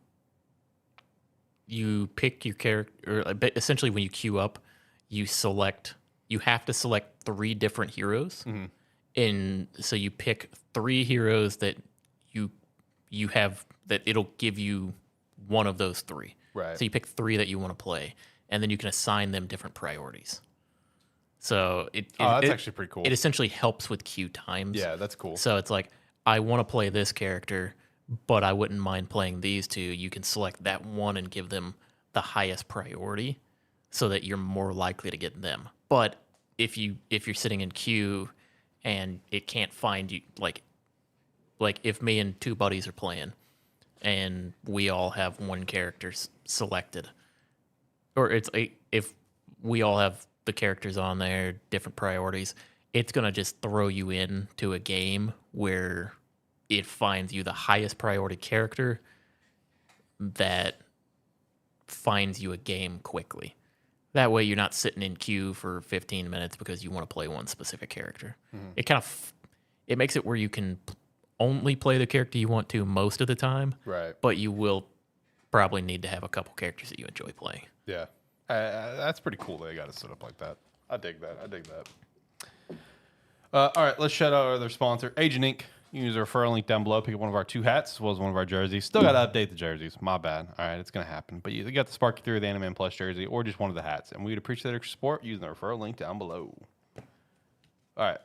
Speaker 2: pick your character, or essentially when you queue up, you have to select 3 different heroes. Mm-hmm. And so you pick 3 heroes that you have, that it'll give you one of those 3.
Speaker 1: Right.
Speaker 2: So you pick 3 that you want to play, and then you can assign them different priorities. So
Speaker 1: that's actually pretty cool.
Speaker 2: It essentially helps with queue times.
Speaker 1: Yeah, that's cool.
Speaker 2: So it's like, I want to play this character, but I wouldn't mind playing these 2. You can select that one and give them the highest priority so that you're more likely to get them. But if you're sitting in queue and it can't find you, like if me and 2 buddies are playing and we all have one character selected, or if we all have the characters on there, different priorities, it's going to just throw you into a game where it finds you the highest priority character that finds you a game quickly. That way you're not sitting in queue for 15 minutes because you want to play one specific character. Mm-hmm. It makes it where you can only play the character you want to most of the time.
Speaker 1: Right.
Speaker 2: But you will probably need to have a couple characters that you enjoy playing.
Speaker 1: Yeah. That's pretty cool they got it set up like that. I dig that. All right, let's shout out our other sponsor, Agent Inc. You can use the referral link down below. Pick up one of our 2 hats as well as one of our jerseys. Still got to update the jerseys. My bad. All right, it's going to happen. But you got the Sparky through the AniMan Plus jersey or just one of the hats. And we'd appreciate your support using the referral link down below. All right,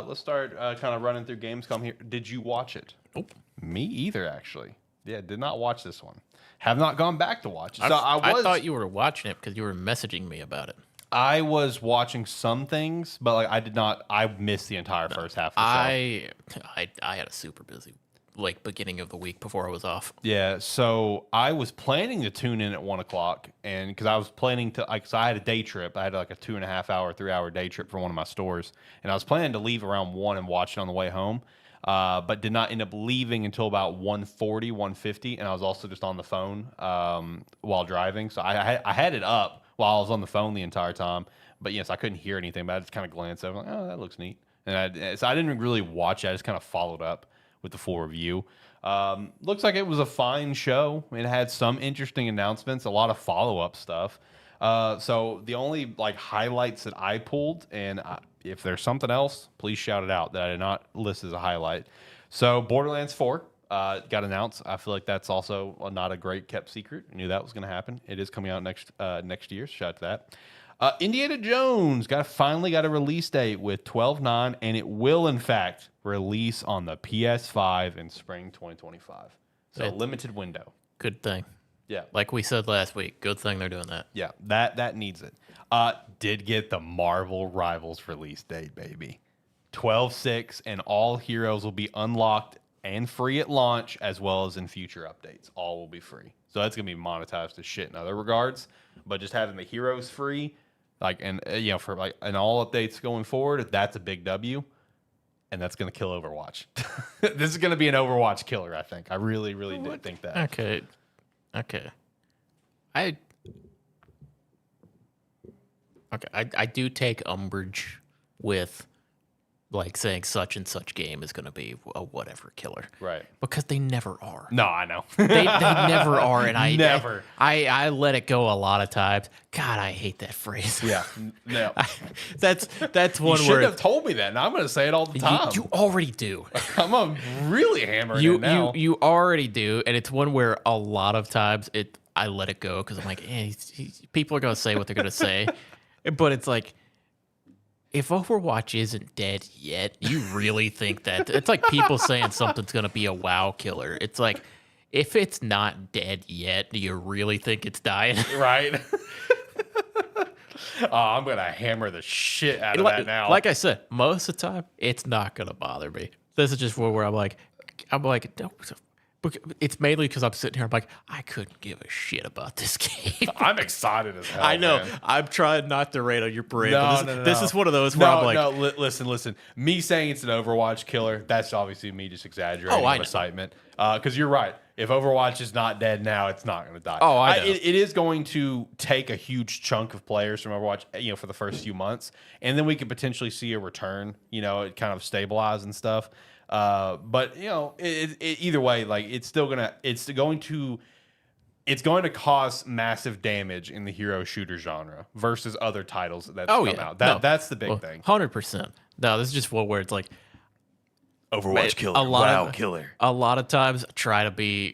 Speaker 1: let's start kind of running through Gamescom here. Did you watch it?
Speaker 2: Nope.
Speaker 1: Me either, actually. Yeah, did not watch this one. Have not gone back to watch it.
Speaker 2: So I thought you were watching it because you were messaging me about it.
Speaker 1: I was watching some things, but like I did not. I missed the entire first half of the show.
Speaker 2: I had a super busy like beginning of the week before I was off.
Speaker 1: Yeah, so I was planning to tune in at 1 o'clock, and because I was planning to, like, so I had a day trip. I had like a 2.5 hour, 3 hour day trip for one of my stores, and I was planning to leave around 1 and watch it on the way home, but did not end up leaving until about 1:40, 1:50, and I was also just on the phone while driving, so I had it up while I was on the phone the entire time. But yes, I couldn't hear anything, but I just kind of glanced over, like, oh, that looks neat. So I didn't really watch it. I just kind of followed up with the full review. Looks like it was a fine show. It had some interesting announcements, a lot of follow-up stuff. So the only like highlights that I pulled, and if there's something else, please shout it out that I did not list as a highlight. So Borderlands 4 got announced. I feel like that's also not a great kept secret. I knew that was going to happen. It is coming out next year. Shout out to that. Indiana Jones finally got a release date with 12/9, and it will in fact release on the PS5 in spring 2025. So a limited window.
Speaker 2: Good thing.
Speaker 1: Yeah,
Speaker 2: like we said last week. Good thing they're doing that.
Speaker 1: Yeah, that needs it. Did get the Marvel Rivals release date, baby. 12/6, and all heroes will be unlocked and free at launch, as well as in future updates. All will be free. So that's gonna be monetized as shit in other regards. But just having the heroes free, like, and for like and all updates going forward, that's a big W, and that's gonna kill Overwatch. This is gonna be an Overwatch killer, I think. I really did think that.
Speaker 2: Okay. I do take umbrage with like saying such and such game is going to be a whatever killer,
Speaker 1: right?
Speaker 2: Because they never are.
Speaker 1: No, I know
Speaker 2: they never are, and I
Speaker 1: never.
Speaker 2: I let it go a lot of times. God, I hate that phrase.
Speaker 1: Yeah, no,
Speaker 2: that's one word.
Speaker 1: You should have told me that, and I'm going to say it all the time.
Speaker 2: You already do.
Speaker 1: I'm gonna really hammer it now.
Speaker 2: You already do, and it's one where a lot of times I let it go because I'm like, people are going to say what they're going to say, but it's like, if Overwatch isn't dead yet, you really think that? It's like people saying something's going to be a WoW killer. It's like, if it's not dead yet, do you really think it's dying?
Speaker 1: Right. Oh, I'm going to hammer the shit out of that now.
Speaker 2: Like I said, most of the time, it's not going to bother me. This is just one where I'm like, no. It's mainly because I'm sitting here. I'm like, I couldn't give a shit about this game.
Speaker 1: I'm excited as hell.
Speaker 2: I know.
Speaker 1: Man.
Speaker 2: I'm trying not to rain on your parade.
Speaker 1: No.
Speaker 2: This is one of those where I'm like,
Speaker 1: listen. Me saying it's an Overwatch killer, that's obviously me just exaggerating excitement. Because you're right. If Overwatch is not dead now, it's not going to die.
Speaker 2: Oh, I know.
Speaker 1: It is going to take a huge chunk of players from Overwatch, for the first few months, and then we could potentially see a return. It kind of stabilize and stuff. But either way, like it's going to cause massive damage in the hero shooter genre versus other titles that come out. That's the big thing.
Speaker 2: 100%. No, this is just one where it's like
Speaker 1: Overwatch killer, WoW killer.
Speaker 2: A lot of times I try to be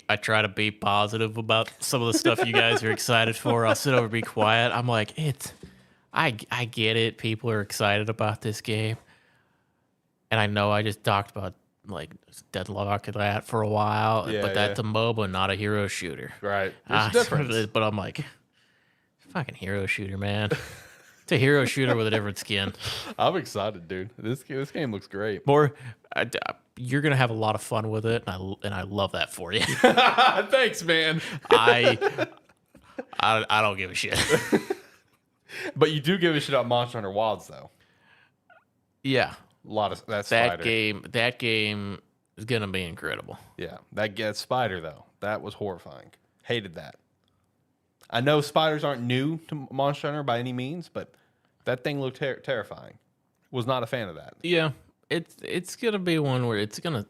Speaker 2: positive about some of the stuff you guys are excited for. I'll sit over and be quiet. I'm like, I get it. People are excited about this game. And I know I just talked about like Deadlock and that for a while, but that's a MOBA, not a hero shooter.
Speaker 1: Right. There's a difference.
Speaker 2: But I'm like, fucking hero shooter, man. It's a hero shooter with a different skin.
Speaker 1: I'm excited, dude. This game looks great.
Speaker 2: You're gonna have a lot of fun with it, and I love that for you.
Speaker 1: Thanks, man.
Speaker 2: I don't give a shit.
Speaker 1: But you do give a shit about Monster Hunter Wilds, though.
Speaker 2: Yeah.
Speaker 1: A lot of that
Speaker 2: spider.
Speaker 1: game.
Speaker 2: That game is gonna be incredible.
Speaker 1: Yeah, that spider though, that was horrifying. Hated that. I know spiders aren't new to Monster Hunter by any means, but that thing looked terrifying. Was not a fan of that.
Speaker 2: Yeah, it's gonna be one where it's gonna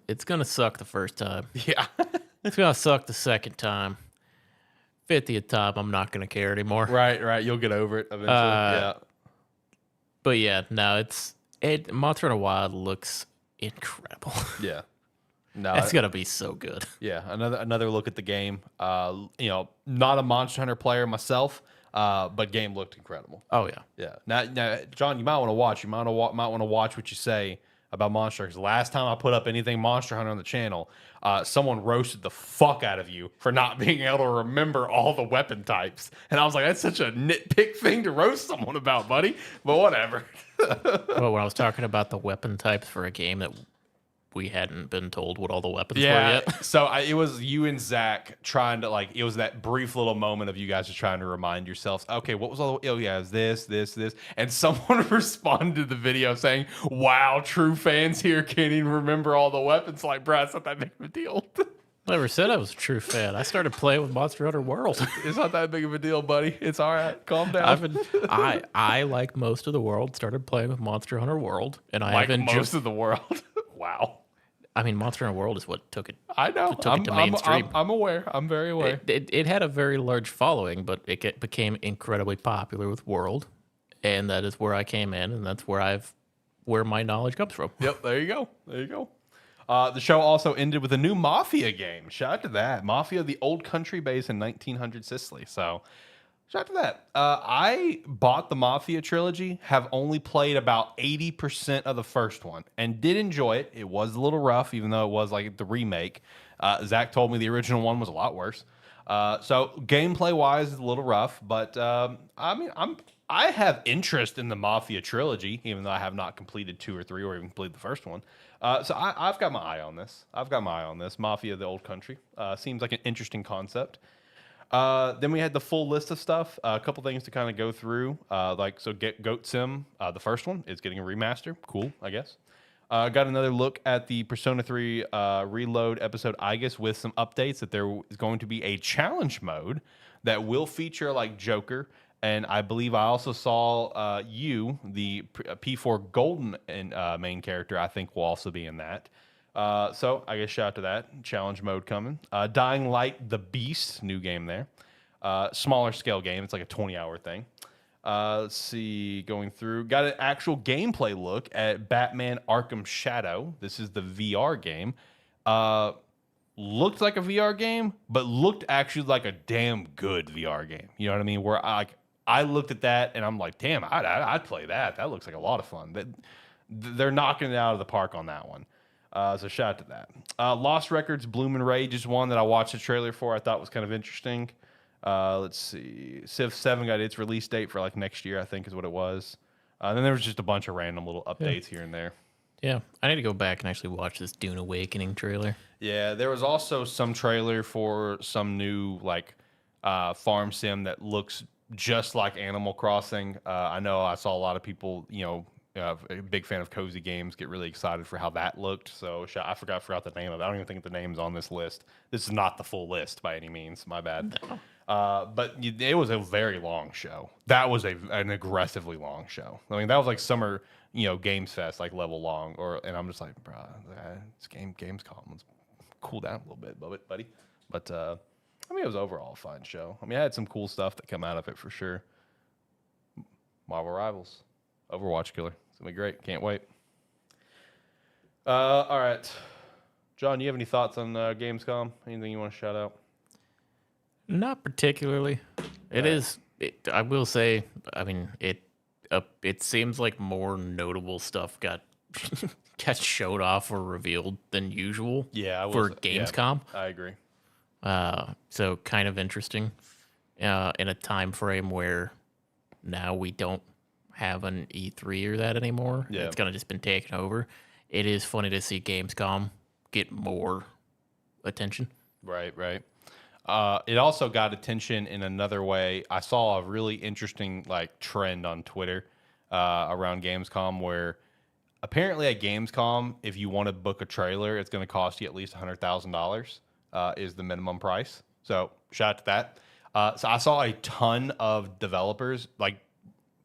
Speaker 2: suck the first time.
Speaker 1: Yeah,
Speaker 2: it's gonna suck the second time. 50th time, I'm not gonna care anymore.
Speaker 1: Right. You'll get over it eventually. Yeah.
Speaker 2: But yeah, no, Monster Hunter Wild looks incredible.
Speaker 1: Yeah. No,
Speaker 2: it's gonna be so good.
Speaker 1: Yeah, another look at the game. Not a Monster Hunter player myself, but game looked incredible.
Speaker 2: Oh yeah.
Speaker 1: Yeah. Now, John, you might want to watch. You might want to watch what you say about Monster Hunter. Last time I put up anything Monster Hunter on the channel, someone roasted the fuck out of you for not being able to remember all the weapon types. And I was like, that's such a nitpick thing to roast someone about, buddy. But whatever.
Speaker 2: Well, when I was talking about the weapon types for a game that we hadn't been told what all the weapons were yet.
Speaker 1: So it was you and Zach trying to, like, it was that brief little moment of you guys just trying to remind yourselves, okay, what was all the, oh yeah, it was this. And someone responded to the video saying, wow, true fans here can't even remember all the weapons. Like, bro, it's not that big of a deal.
Speaker 2: Never said I was a true fan. I started playing with Monster Hunter World.
Speaker 1: It's not that big of a deal, buddy. It's all right. Calm down.
Speaker 2: I like most of the world, started playing with Monster Hunter World. And I
Speaker 1: like
Speaker 2: have
Speaker 1: most of the world. Wow.
Speaker 2: I mean, Monster Hunter World is what took it.
Speaker 1: I know.
Speaker 2: Took it to mainstream.
Speaker 1: I'm aware. I'm very aware.
Speaker 2: It had a very large following, but it became incredibly popular with World, and that is where I came in, and that's where my knowledge comes from.
Speaker 1: Yep. There you go. The show also ended with a new Mafia game. Shout out to that. Mafia, the old country base in 1900 Sicily. So shout out to that. I bought the Mafia trilogy, have only played about 80% of the first one, and did enjoy it. It was a little rough, even though it was like the remake. Zach told me the original one was a lot worse. So gameplay-wise, it's a little rough, but I mean, I have interest in the Mafia trilogy, even though I have not completed 2 or 3 or even completed the first one. So I've got my eye on this. Mafia, the old country. Seems like an interesting concept. Then we had the full list of stuff. A couple things to kind of go through. Goat Sim, the first one, is getting a remaster. Cool, I guess. Got another look at the Persona 3 Reload episode, I guess, with some updates that there is going to be a challenge mode that will feature like Joker. And I believe I also saw the P4 Golden main character, I think will also be in that. So I guess shout out to that. Challenge mode coming. Dying Light, The Beast, new game there. Smaller scale game. It's like a 20-hour thing. Let's see, going through. Got an actual gameplay look at Batman Arkham Shadow. This is the VR game. Looked like a VR game, but looked actually like a damn good VR game. You know what I mean? Where I looked at that and I'm like, damn, I'd play that. That looks like a lot of fun. They're knocking it out of the park on that one. So shout out to that. Lost Records Bloom and Rage is one that I watched the trailer for. I thought was kind of interesting. Let's see. Civ 7 got its release date for like next year, I think is what it was. And then there was just a bunch of random little updates here and there.
Speaker 2: Yeah, I need to go back and actually watch this Dune Awakening trailer.
Speaker 1: Yeah, there was also some trailer for some new like farm sim that looks just like Animal Crossing. I know I saw a lot of people, a big fan of Cozy Games, get really excited for how that looked. So I forgot the name of it. I don't even think the name's on this list. This is not the full list by any means. My bad. No. But it was a very long show. That was an aggressively long show. I mean, that was like summer, Games Fest, like level long. And I'm just like, bro, it's Gamescom. Let's cool down a little bit, buddy. But I mean, it was overall a fun show. I mean, I had some cool stuff that come out of it for sure. Marvel Rivals, Overwatch Killer. It's gonna be great. Can't wait. All right, John, you have any thoughts on Gamescom? Anything you want to shout out?
Speaker 2: Not particularly. I will say. I mean, it seems like more notable stuff got showed off or revealed than usual.
Speaker 1: Yeah,
Speaker 2: for Gamescom.
Speaker 1: Yeah, I agree.
Speaker 2: So kind of interesting in a time frame where now we don't have an E3 or that anymore. Yeah. It's kind of just been taken over. It is funny to see Gamescom get more attention.
Speaker 1: Right. It also got attention in another way. I saw a really interesting trend on Twitter around Gamescom where apparently at Gamescom, if you want to book a trailer, it's going to cost you at least $100,000. Is the minimum price. So shout out to that. So I saw a ton of developers,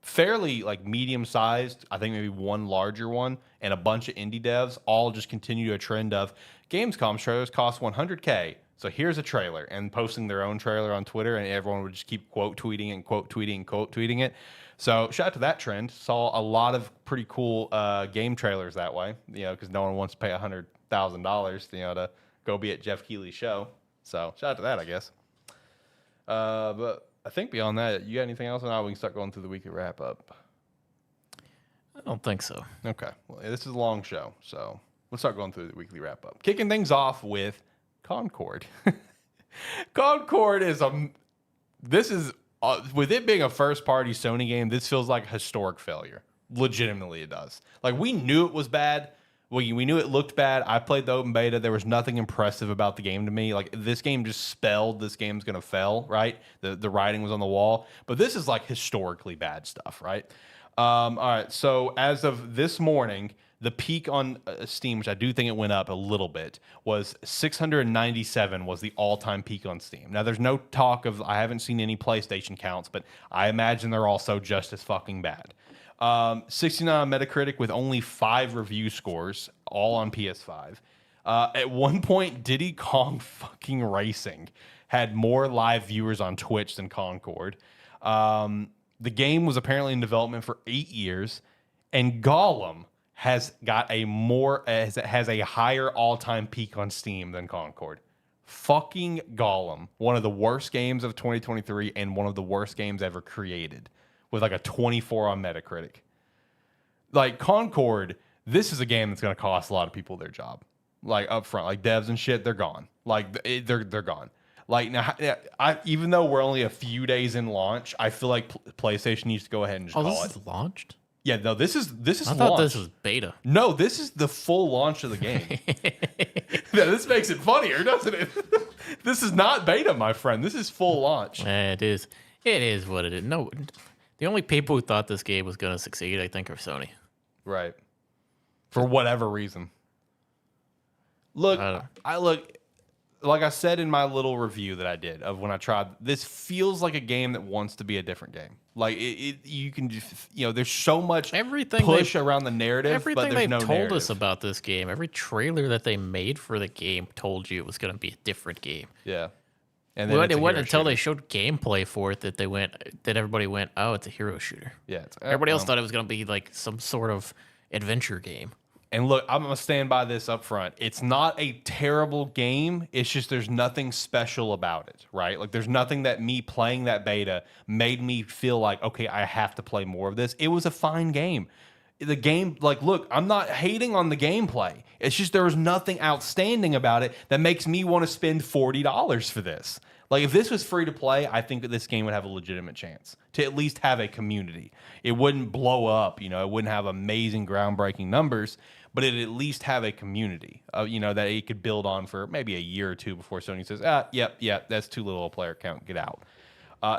Speaker 1: fairly medium sized, I think maybe one larger one, and a bunch of indie devs all just continue a trend of Gamescom trailers cost $100K. So here's a trailer, and posting their own trailer on Twitter, and everyone would just keep quote tweeting and quote tweeting and quote tweeting it. So shout out to that trend. Saw a lot of pretty cool game trailers that way, because no one wants to pay $100,000, to go be at Jeff Keighley's show. So shout out to that, I guess. But I think beyond that, you got anything else? Now we can start going through the weekly wrap up.
Speaker 2: I don't think so.
Speaker 1: Okay. Well, this is a long show, so let's start going through the weekly wrap up. Kicking things off with Concord. Concord is with it being a first party Sony game, this feels like a historic failure. Legitimately, it does. Like, we knew it was bad. We knew it looked bad. I played the open beta. There was nothing impressive about the game to me. Like, this game just spelled this game's going to fail, right? The writing was on the wall. But this is, like, historically bad stuff, right? All right. So, as of this morning, the peak on Steam, which I do think it went up a little bit, was 697 was the all-time peak on Steam. Now, there's no talk of, I haven't seen any PlayStation counts, but I imagine they're also just as fucking bad. 69 on Metacritic with only 5 review scores, all on PS5. At one point, Diddy Kong fucking Racing had more live viewers on Twitch than Concord. The game was apparently in development for 8 years, and Gollum has got has a higher all-time peak on Steam than Concord. Fucking Gollum, one of the worst games of 2023 and one of the worst games ever created, with like a 24 on Metacritic. Like, Concord, this is a game that's going to cost a lot of people their job. Like, up front, like devs and shit, they're gone. Like, they're gone. Like, now, even though we're only a few days in launch, I feel like PlayStation needs to go ahead and just call
Speaker 2: this
Speaker 1: it.
Speaker 2: Is launched?
Speaker 1: Yeah, no, this is
Speaker 2: I thought this was beta.
Speaker 1: No, this is the full launch of the game. Yeah, this makes it funnier, doesn't it? This is not beta, my friend. This is full launch.
Speaker 2: It is. It is what it is. No, the only people who thought this game was going to succeed, I think, are Sony.
Speaker 1: Right. For whatever reason. Look, like I said in my little review that I did of when I tried, this feels like a game that wants to be a different game. Like, you can just, there's so much push around the narrative, but there's no narrative.
Speaker 2: Everything they told us about this game, every trailer that they made for the game told you it was going to be a different game.
Speaker 1: Yeah.
Speaker 2: And then it wasn't until they showed gameplay for it that everybody went, oh, it's a hero shooter.
Speaker 1: Yeah.
Speaker 2: Everybody else thought it was going to be like some sort of adventure game.
Speaker 1: And look, I'm going to stand by this up front. It's not a terrible game. It's just there's nothing special about it, right? Like, there's nothing that me playing that beta made me feel like, okay, I have to play more of this. It was a fine game. The game, like, look, I'm not hating on the gameplay. It's just there was nothing outstanding about it that makes me want to spend $40 for this. Like, if this was free to play, I think that this game would have a legitimate chance to at least have a community. It wouldn't blow up, it wouldn't have amazing, groundbreaking numbers, but it'd at least have a community, that it could build on for maybe a year or two before Sony says, yep, that's too little a player count, get out.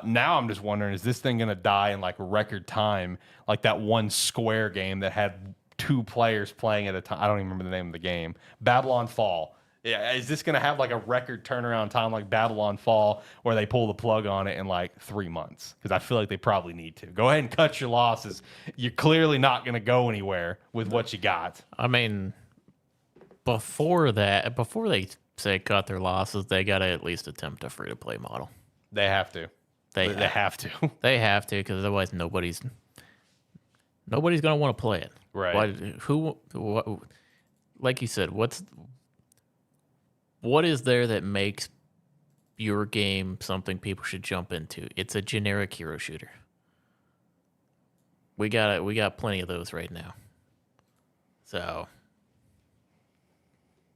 Speaker 1: Now I'm just wondering, is this thing going to die in like record time, like that one Square game that had 2 players playing at a time? I don't even remember the name of the game. Babylon Fall. Yeah, is this going to have like a record turnaround time like Babylon Fall where they pull the plug on it in like 3 months? Because I feel like they probably need to. Go ahead and cut your losses. You're clearly not going to go anywhere with what you got.
Speaker 2: I mean, before they say cut their losses, they got to at least attempt a free-to-play model.
Speaker 1: They have to. They have to.
Speaker 2: They have to, because otherwise nobody's going to want to play it.
Speaker 1: Right.
Speaker 2: What, like you said, what is there that makes your game something people should jump into? It's a generic hero shooter. We got plenty of those right now. So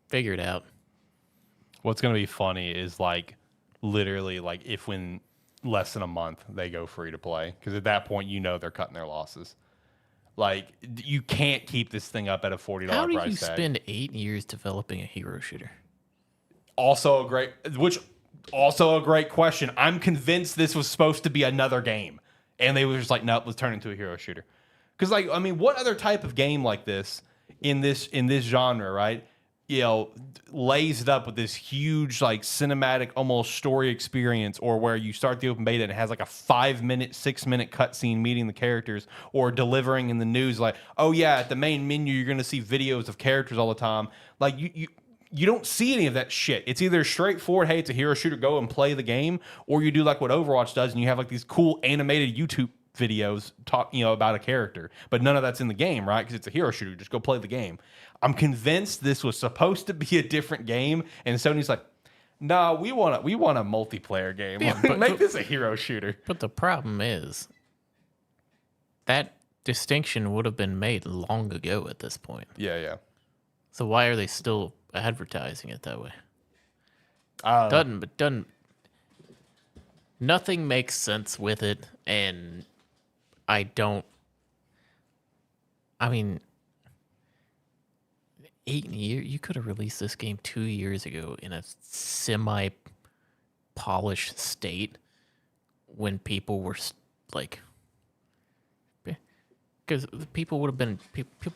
Speaker 2: figure it out.
Speaker 1: What's going to be funny is like literally like if when less than a month they go free to play, because at that point they're cutting their losses. Like, you can't keep this thing up at a $40 price tag.
Speaker 2: How do you spend 8 years developing a hero shooter?
Speaker 1: Also a great question. I'm convinced this was supposed to be another game, and they were just like, nope, let's turn it into a hero shooter. Because, like, I mean, what other type of game like this in this genre, right? Lays it up with this huge, like, cinematic, almost story experience, or where you start the open beta and it has like a 5-minute, 6-minute cutscene meeting the characters, or delivering in the news, like, oh yeah, at the main menu you're gonna see videos of characters all the time. Like, you don't see any of that shit. It's either straightforward, hey, it's a hero shooter, go and play the game, or you do like what Overwatch does, and you have like these cool animated YouTube videos talk, about a character, but none of that's in the game, right? Because it's a hero shooter. Just go play the game. I'm convinced this was supposed to be a different game, and Sony's like, no, we want a multiplayer game. Yeah, make this a hero shooter.
Speaker 2: But the problem is that distinction would have been made long ago at this point.
Speaker 1: Yeah.
Speaker 2: So why are they still advertising it that way? Doesn't. Nothing makes sense with it, and I mean, 8 years. You could have released this game 2 years ago in a semi-polished state when people were like, because people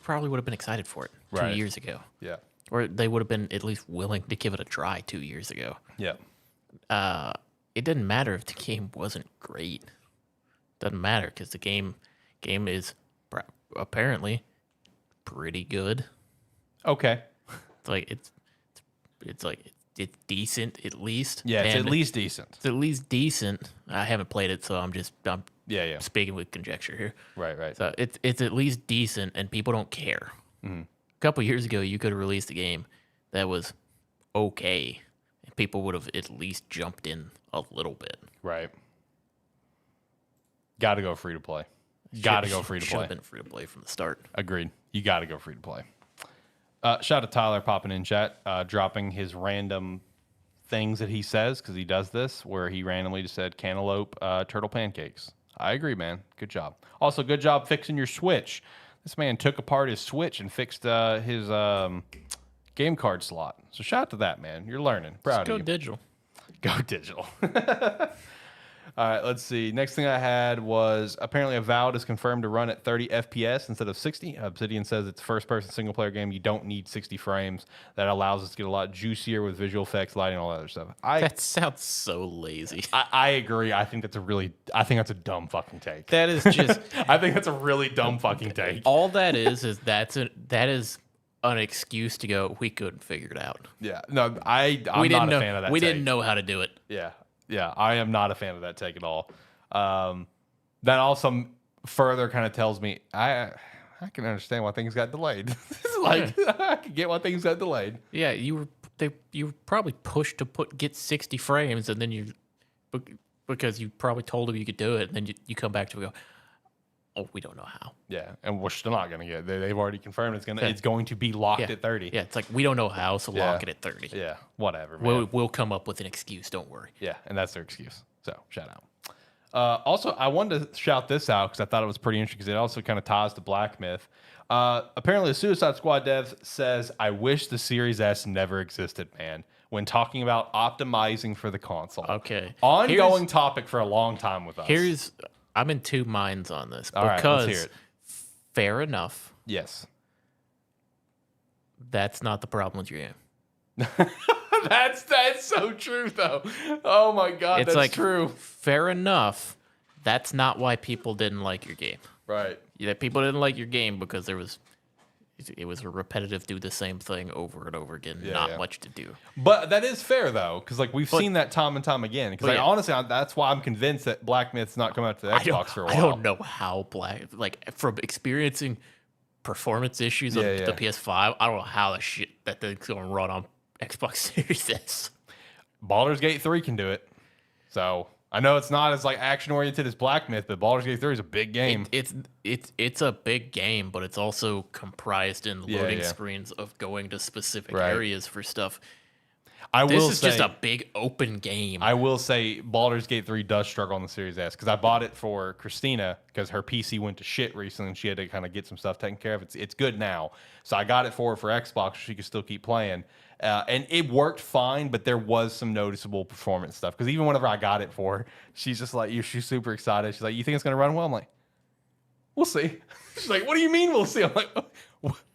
Speaker 2: probably would have been excited for it 2 years ago.
Speaker 1: Yeah.
Speaker 2: Or they would have been at least willing to give it a try 2 years ago.
Speaker 1: Yeah.
Speaker 2: It didn't matter if the game wasn't great. Doesn't matter because the game is apparently pretty good.
Speaker 1: Okay.
Speaker 2: It's decent at least.
Speaker 1: Yeah, it's at least decent.
Speaker 2: It's at least decent. I haven't played it, so I'm
Speaker 1: yeah.
Speaker 2: speaking with conjecture here.
Speaker 1: Right.
Speaker 2: So it's at least decent, and people don't care.
Speaker 1: Mm-hmm.
Speaker 2: A couple years ago, you could have released a game that was okay, and people would have at least jumped in a little bit.
Speaker 1: Right. Got to go free to play. Got to go free to play.
Speaker 2: Should have been free to play from the start.
Speaker 1: Agreed. You got to go free to play. Shout out to Tyler popping in chat, dropping his random things that he says, because he does this, where he randomly just said cantaloupe turtle pancakes. I agree, man. Good job. Also, good job fixing your Switch. This man took apart his Switch and fixed his game card slot. So shout out to that, man. You're learning. Proud of you.
Speaker 2: Go digital.
Speaker 1: Go digital. All right, let's see. Next thing I had was apparently Avowed is confirmed to run at 30 FPS instead of 60. Obsidian says it's a first-person single-player game. You don't need 60 frames. That allows us to get a lot juicier with visual effects, lighting, all that other stuff.
Speaker 2: That sounds so lazy.
Speaker 1: I agree. I think that's a dumb fucking take.
Speaker 2: That is just.
Speaker 1: I think that's a really dumb fucking take.
Speaker 2: All that is that is an excuse to go, we couldn't figure it out.
Speaker 1: Yeah. No, I'm not a fan of that.
Speaker 2: We didn't know how to do it.
Speaker 1: Yeah, I am not a fan of that take at all. That also further kind of tells me I can understand why things got delayed. I can get why things got delayed.
Speaker 2: Yeah, you were probably pushed to get 60 frames, and then because you probably told them you could do it, and then you come back to go, oh, we don't know how.
Speaker 1: Yeah, and we're still not gonna get it. They've already confirmed it's going to be locked at 30.
Speaker 2: Yeah, it's like we don't know how, so lock it at 30.
Speaker 1: Yeah, whatever. Man.
Speaker 2: We'll come up with an excuse. Don't worry.
Speaker 1: Yeah, and that's their excuse. So shout out. Also, I wanted to shout this out because I thought it was pretty interesting because it also kind of ties to Black Myth. Apparently, the Suicide Squad dev says, "I wish the Series S never existed, man." When talking about optimizing for the console.
Speaker 2: Okay.
Speaker 1: Ongoing topic for a long time with us.
Speaker 2: I'm in two minds on this
Speaker 1: All
Speaker 2: because
Speaker 1: right, let's hear it.
Speaker 2: Fair enough.
Speaker 1: Yes.
Speaker 2: That's not the problem with your game.
Speaker 1: That's so true though. Oh my god,
Speaker 2: it's
Speaker 1: that's true.
Speaker 2: Fair enough. That's not why people didn't like your game.
Speaker 1: Right.
Speaker 2: Yeah, people didn't like your game because it was a repetitive do the same thing over and over again, not much to do.
Speaker 1: But that is fair though, because we've seen that time and time again. Because honestly, that's why I'm convinced that Black Myth's not coming out to the Xbox for a while.
Speaker 2: I don't know how from experiencing performance issues on the PS5, I don't know how that thing's going to run on Xbox Series S.
Speaker 1: Baldur's Gate 3 can do it. So I know it's not as action oriented as Black Myth, but Baldur's Gate 3 is a big game.
Speaker 2: It's a big game, but it's also comprised in loading screens of going to specific areas for stuff. This is just a big open game.
Speaker 1: I will say Baldur's Gate 3 does struggle on the Series S because I bought it for Christina because her PC went to shit recently and she had to kind of get some stuff taken care of. It's good now. So I got it for her for Xbox so she could still keep playing. And it worked fine, but there was some noticeable performance stuff. Because even whenever I got it for her, she's just she's super excited. She's like, you think it's going to run well? I'm like, we'll see. She's like, what do you mean we'll see? I'm like,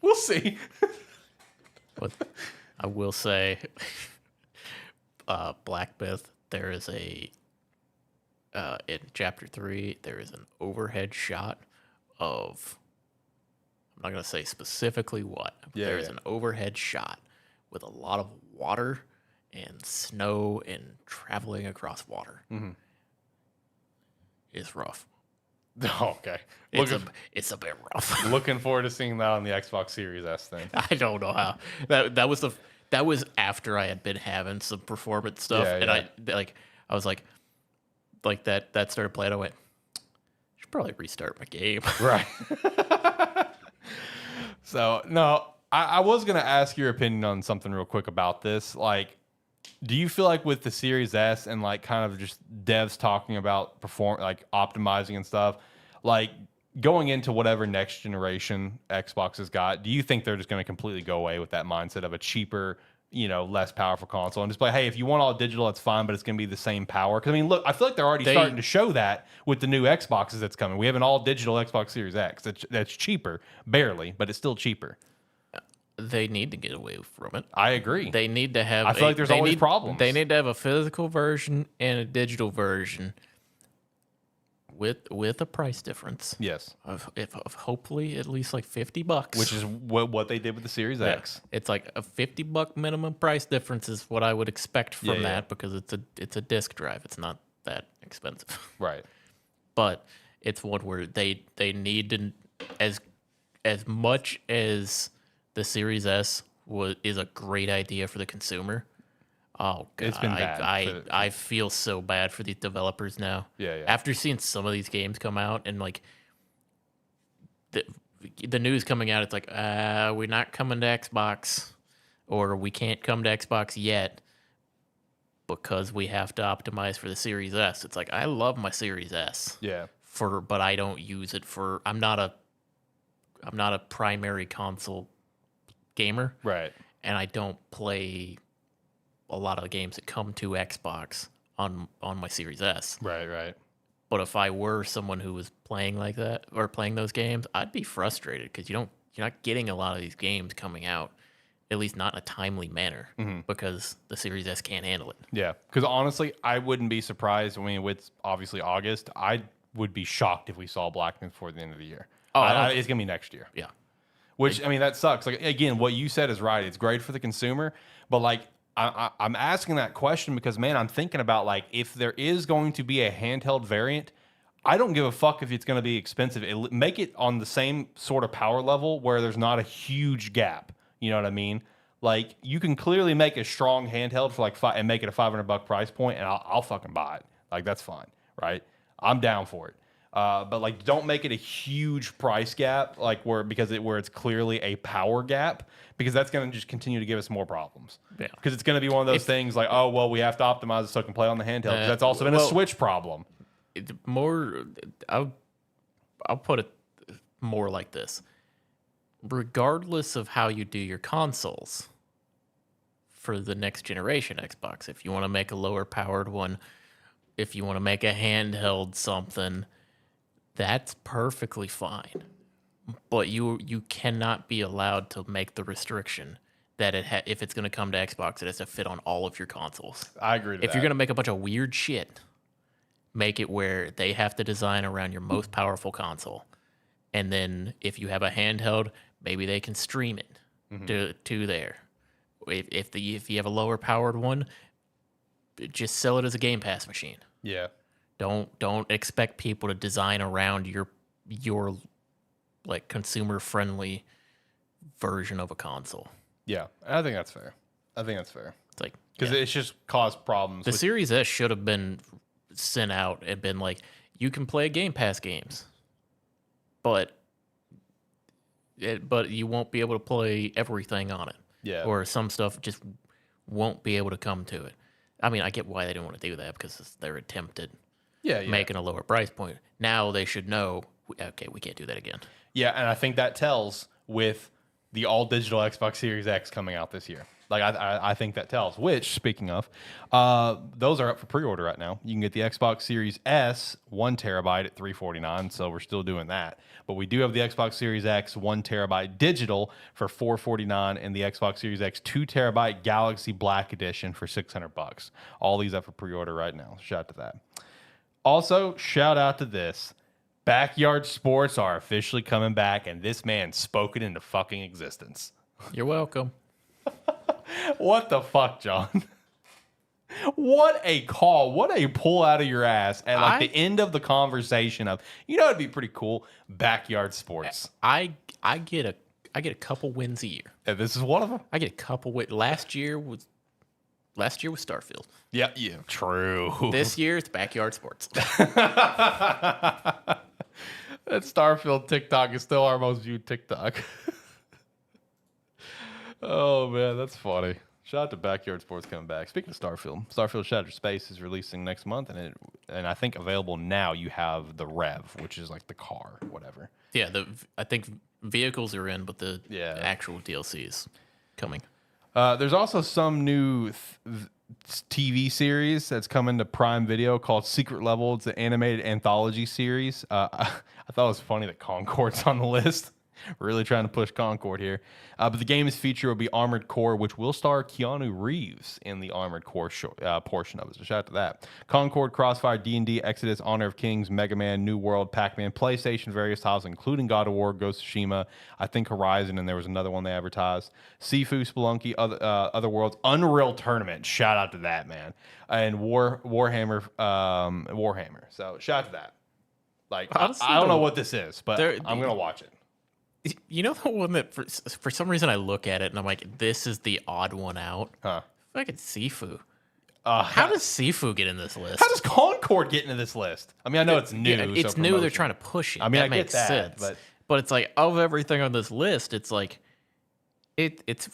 Speaker 1: we'll see.
Speaker 2: But I will say, Black Myth, there is in Chapter 3, there is an overhead shot of, I'm not going to say specifically what, but there is an overhead shot with a lot of water and snow and traveling across water.
Speaker 1: Mm-hmm.
Speaker 2: It's rough.
Speaker 1: Oh, okay.
Speaker 2: It's a bit rough.
Speaker 1: Looking forward to seeing that on the Xbox Series S then.
Speaker 2: I don't know how. That was after I had been having some performance stuff, and I was like that started playing. I went, should probably restart my game.
Speaker 1: Right. So, no, I was going to ask your opinion on something real quick about this. Like, do you feel like with the Series S and like kind of just devs talking about optimizing and stuff, like going into whatever next generation Xbox has got, do you think they're just going to completely go away with that mindset of a cheaper, less powerful console and just like, hey, if you want all digital, that's fine, but it's going to be the same power? Because I mean, look, I feel like they're already starting to show that with the new Xboxes that's coming. We have an all digital Xbox Series X that's cheaper, barely, but it's still cheaper.
Speaker 2: They need to get away from it.
Speaker 1: I agree.
Speaker 2: They need to have.
Speaker 1: I feel like there's always problems.
Speaker 2: They need to have a physical version and a digital version with a price difference.
Speaker 1: Yes.
Speaker 2: Of hopefully at least like $50,
Speaker 1: which is what they did with the Series X.
Speaker 2: It's like a $50 minimum price difference is what I would expect from that because it's a disk drive. It's not that expensive.
Speaker 1: Right.
Speaker 2: But it's one where they need to as much as the Series S is a great idea for the consumer. Oh God,
Speaker 1: it's been bad.
Speaker 2: I feel so bad for the developers now.
Speaker 1: Yeah.
Speaker 2: After seeing some of these games come out and like the news coming out, it's like we're not coming to Xbox, or we can't come to Xbox yet because we have to optimize for the Series S. It's like I love my Series S.
Speaker 1: Yeah.
Speaker 2: But I don't use it for. I'm not a primary console gamer,
Speaker 1: right?
Speaker 2: And I don't play a lot of the games that come to Xbox on my Series S.
Speaker 1: Right.
Speaker 2: But if I were someone who was playing like that or playing those games, I'd be frustrated because you're not getting a lot of these games coming out, at least not in a timely manner, because the Series S can't handle it.
Speaker 1: Yeah, because honestly, I wouldn't be surprised. I mean, with obviously August, I would be shocked if we saw Black Myth before the end of the year. It's gonna be next year.
Speaker 2: Yeah.
Speaker 1: Which, I mean, that sucks. Like, again, what you said is right. It's great for the consumer. But, like, I'm asking that question because, man, I'm thinking about, like, if there is going to be a handheld variant, I don't give a fuck if it's going to be expensive. Make it on the same sort of power level where there's not a huge gap. You know what I mean? Like, you can clearly make a strong handheld for, like, and make it a $500 price point, and I'll fucking buy it. Like, that's fine, right? I'm down for it. But like, don't make it a huge price gap, like where it's clearly a power gap, because that's going to just continue to give us more problems.
Speaker 2: Yeah,
Speaker 1: because it's going to be one of those things like, oh well, we have to optimize it so it can play on the handheld. That's also been a Switch problem.
Speaker 2: I'll put it more like this: regardless of how you do your consoles for the next generation Xbox, if you want to make a lower powered one, if you want to make a handheld something, that's perfectly fine, but you cannot be allowed to make the restriction that if it's going to come to Xbox, it has to fit on all of your consoles.
Speaker 1: I agree.
Speaker 2: If you're going to make a bunch of weird shit, make it where they have to design around your most powerful console, and then if you have a handheld, maybe they can stream it to there. If you have a lower powered one, just sell it as a Game Pass machine.
Speaker 1: Yeah.
Speaker 2: Don't expect people to design around your like consumer friendly version of a console.
Speaker 1: Yeah, I think that's fair. It's
Speaker 2: like
Speaker 1: because it's just caused problems.
Speaker 2: The Series S should have been sent out and been like, you can play Game Pass games, but you won't be able to play everything on it.
Speaker 1: Yeah,
Speaker 2: or some stuff just won't be able to come to it. I mean, I get why they didn't want to do that because they're attempted.
Speaker 1: Yeah.
Speaker 2: Making a lower price point. Now they should know, okay, we can't do that again.
Speaker 1: Yeah, and I think that tells with the all-digital Xbox Series X coming out this year. Like, I think that tells. Which, speaking of, those are up for pre-order right now. You can get the Xbox Series S 1 terabyte at $349, so we're still doing that. But we do have the Xbox Series X 1 terabyte digital for $449, and the Xbox Series X 2 terabyte Galaxy Black Edition for $600. All these up for pre-order right now. Shout out to that. Also, shout out to this. Backyard sports are officially coming back, and this man spoke it into fucking existence.
Speaker 2: You're welcome.
Speaker 1: What the fuck, John? What a call. What a pull out of your ass at like the end of the conversation of, it'd be pretty cool. Backyard sports.
Speaker 2: I get a couple wins a year.
Speaker 1: And this is one of them.
Speaker 2: I get a couple wins. Last year was Starfield.
Speaker 1: Yeah, true.
Speaker 2: This year it's backyard sports.
Speaker 1: That Starfield TikTok is still our most viewed TikTok. Oh man, that's funny. Shout out to Backyard Sports coming back. Speaking of Starfield Shattered Space is releasing next month, and I think available now. You have the Rev, which is like the car, whatever.
Speaker 2: Yeah, I think vehicles are in, but the actual DLC is coming.
Speaker 1: There's also some new TV series that's coming to Prime Video called Secret Level. It's an animated anthology series. I thought it was funny that Concord's on the list. Really trying to push Concord here. But the game's feature will be Armored Core, which will star Keanu Reeves in the Armored Core portion of it. So shout out to that. Concord, Crossfire, D&D, Exodus, Honor of Kings, Mega Man, New World, Pac-Man, PlayStation, various titles, including God of War, Ghost of Tsushima, I think Horizon, and there was another one they advertised. Sifu, Spelunky, Other Worlds, Unreal Tournament. Shout out to that, man. And Warhammer. So shout out to that. Like, honestly, I don't know what this is, but I'm going to watch it.
Speaker 2: You know the one that for some reason I look at it and I'm like, this is the odd one out.
Speaker 1: Huh?
Speaker 2: Fucking Sifu. How does Sifu get in this list?
Speaker 1: How does Concord get into this list? I mean, I know it's new.
Speaker 2: Yeah, it's new. They're trying to push it.
Speaker 1: I mean,
Speaker 2: that
Speaker 1: I
Speaker 2: makes
Speaker 1: get that,
Speaker 2: sense. But it's like of everything on this list, it's like it's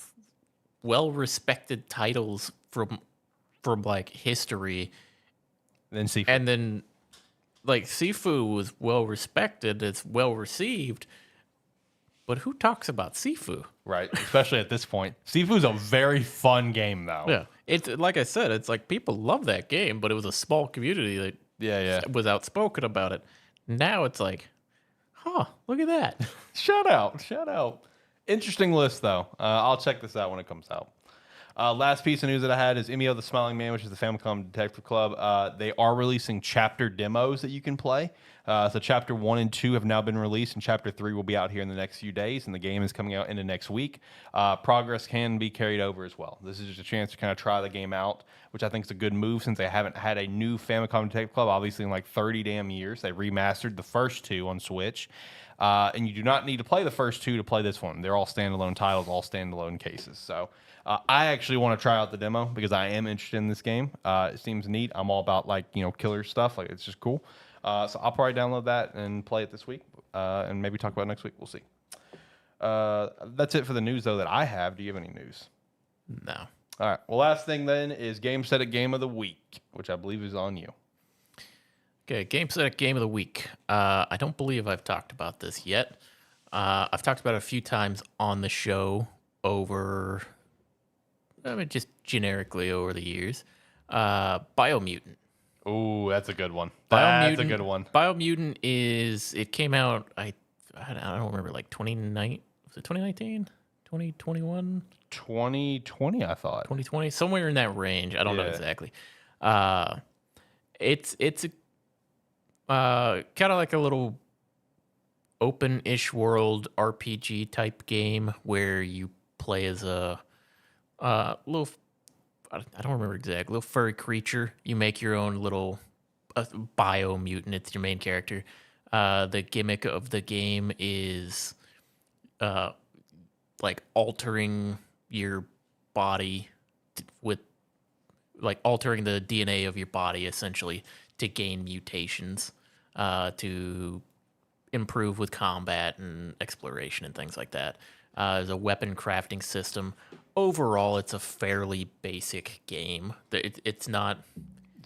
Speaker 2: well respected titles from like history.
Speaker 1: Then Sifu.
Speaker 2: And then like Sifu was well respected. It's well received. But who talks about Sifu?
Speaker 1: Right, especially at this point. Sifu's a very fun game, though.
Speaker 2: Yeah, it's like I said, it's like people love that game, but it was a small community that was outspoken about it. Now it's like, look at that.
Speaker 1: Shout out. Interesting list, though. I'll check this out when it comes out. Last piece of news that I had is Emio the Smiling Man, which is the Famicom Detective Club. They are releasing chapter demos that you can play. So chapter 1 and 2 have now been released, and chapter 3 will be out here in the next few days, and the game is coming out into next week. Progress can be carried over as well. This is just a chance to kind of try the game out, which I think is a good move since they haven't had a new Famicom Detective Club, obviously, in like 30 damn years. They remastered the first 2 on Switch. And you do not need to play the first 2 to play this one. They're all standalone titles, all standalone cases. So I actually want to try out the demo because I am interested in this game. It seems neat. I'm all about killer stuff. Like, it's just cool. So I'll probably download that and play it this week, and maybe talk about it next week. We'll see. That's it for the news, though, that I have. Do you have any news?
Speaker 2: No.
Speaker 1: All right. Well, last thing then is Gamesthetic Game of the Week, which I believe is on you.
Speaker 2: Okay, Gamesthetic Game of the Week. I don't believe I've talked about this yet. I've talked about it a few times on the show just generically over the years. Biomutant.
Speaker 1: Ooh, that's a good one. That's a good one.
Speaker 2: Biomutant it came out, I don't remember, like 2019? Was it 2019? 2021?
Speaker 1: 2020, I thought.
Speaker 2: 2020? Somewhere in that range. I don't know exactly. It's kind of like a little open-ish world RPG type game where you play as a little, I don't remember exactly, little furry creature. You make your own little biomutant. It's your main character. The gimmick of the game is like altering your body with like altering the DNA of your body essentially to gain mutations to improve with combat and exploration and things like that. There's a weapon crafting system. Overall, it's a fairly basic game. It's not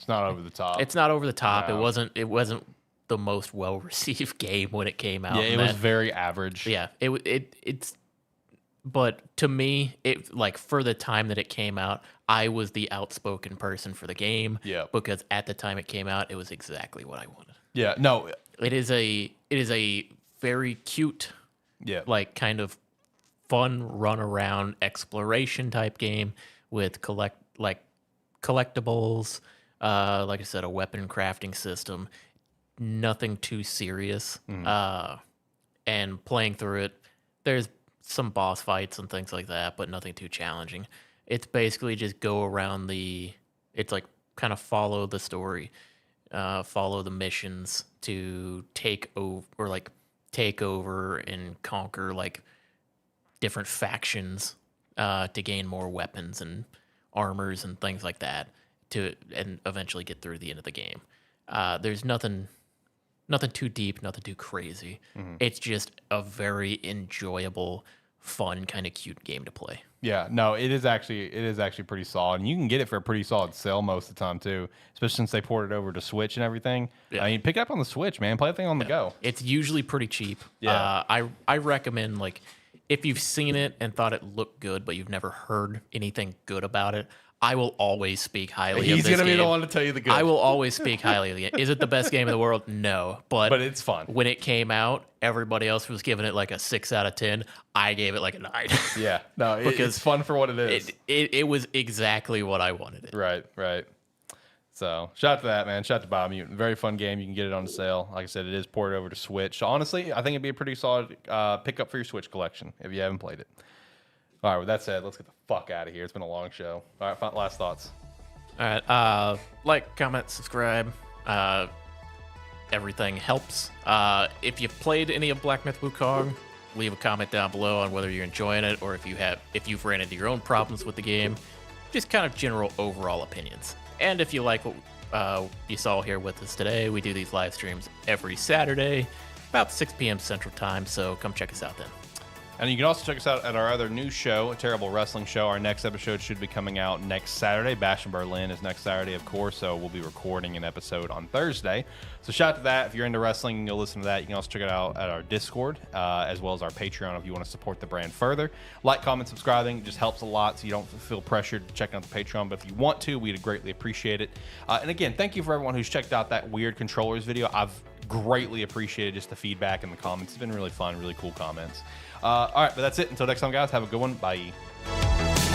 Speaker 1: over the top.
Speaker 2: It's not over the top.
Speaker 1: No.
Speaker 2: It wasn't the most well received game when it came out.
Speaker 1: Yeah, it was very average.
Speaker 2: Yeah, it's. But to me, for the time that it came out, I was the outspoken person for the game.
Speaker 1: Yeah.
Speaker 2: Because at the time it came out, it was exactly what I wanted.
Speaker 1: Yeah. No.
Speaker 2: It is a very cute, kind of fun run around exploration type game with collectibles. Like I said, a weapon crafting system. Nothing too serious. And playing through it, there's some boss fights and things like that, but nothing too challenging. It's basically just go around it's like kind of follow the story, follow the missions to take over and conquer like different factions to gain more weapons and armors and things like that and eventually get through the end of the game. There's nothing Nothing too deep, nothing too crazy. It's just a very enjoyable, fun, kind of cute game to play.
Speaker 1: Yeah, no, it is actually pretty solid, and you can get it for a pretty solid sale most of the time too, especially since they ported it over to Switch and everything.
Speaker 2: Yeah.
Speaker 1: I mean, pick it up on the Switch, man. Play the thing on the go.
Speaker 2: It's usually pretty cheap.
Speaker 1: Yeah.
Speaker 2: I recommend, like, if you've seen it and thought it looked good, but you've never heard anything good about it, I will always speak highly of this game.
Speaker 1: He's gonna be the one to tell you the good.
Speaker 2: I will always speak highly of the game. Is it the best game in the world? No. But
Speaker 1: it's fun.
Speaker 2: When it came out, everybody else was giving it like a 6 out of 10. I gave it like a 9.
Speaker 1: Yeah. No, it's fun for what it is.
Speaker 2: It was exactly what I wanted it.
Speaker 1: Right. So, shout out to that, man. Shout out to Biomutant. Very fun game. You can get it on sale. Like I said, it is ported over to Switch. So, honestly, I think it'd be a pretty solid pickup for your Switch collection if you haven't played it. All right, with that said, let's get the fuck out of here. It's been a long show. All right, last thoughts.
Speaker 2: All right, like, comment, subscribe. Everything helps. If you've played any of Black Myth Wukong, leave a comment down below on whether you're enjoying it or if you've ran into your own problems with the game. Just kind of general overall opinions. And if you like what you saw here with us today, we do these live streams every Saturday, about 6 p.m. Central Time, so come check us out then.
Speaker 1: And you can also check us out at our other new show, a Terrible Wrestling Show. Our next episode should be coming out next Saturday. Bash in Berlin is next Saturday, of course, so we'll be recording an episode on Thursday. So shout out to that. If you're into wrestling and you'll listen to that, you can also check it out at our Discord, as well as our Patreon if you want to support the brand further. Like, comment, subscribing just helps a lot, so you don't feel pressured to check out the Patreon. But if you want to, we'd greatly appreciate it. And again, thank you for everyone who's checked out that weird controllers video. I've greatly appreciated just the feedback and the comments. It's been really fun, really cool comments. All right, but that's it. Until next time, guys, have a good one. Bye.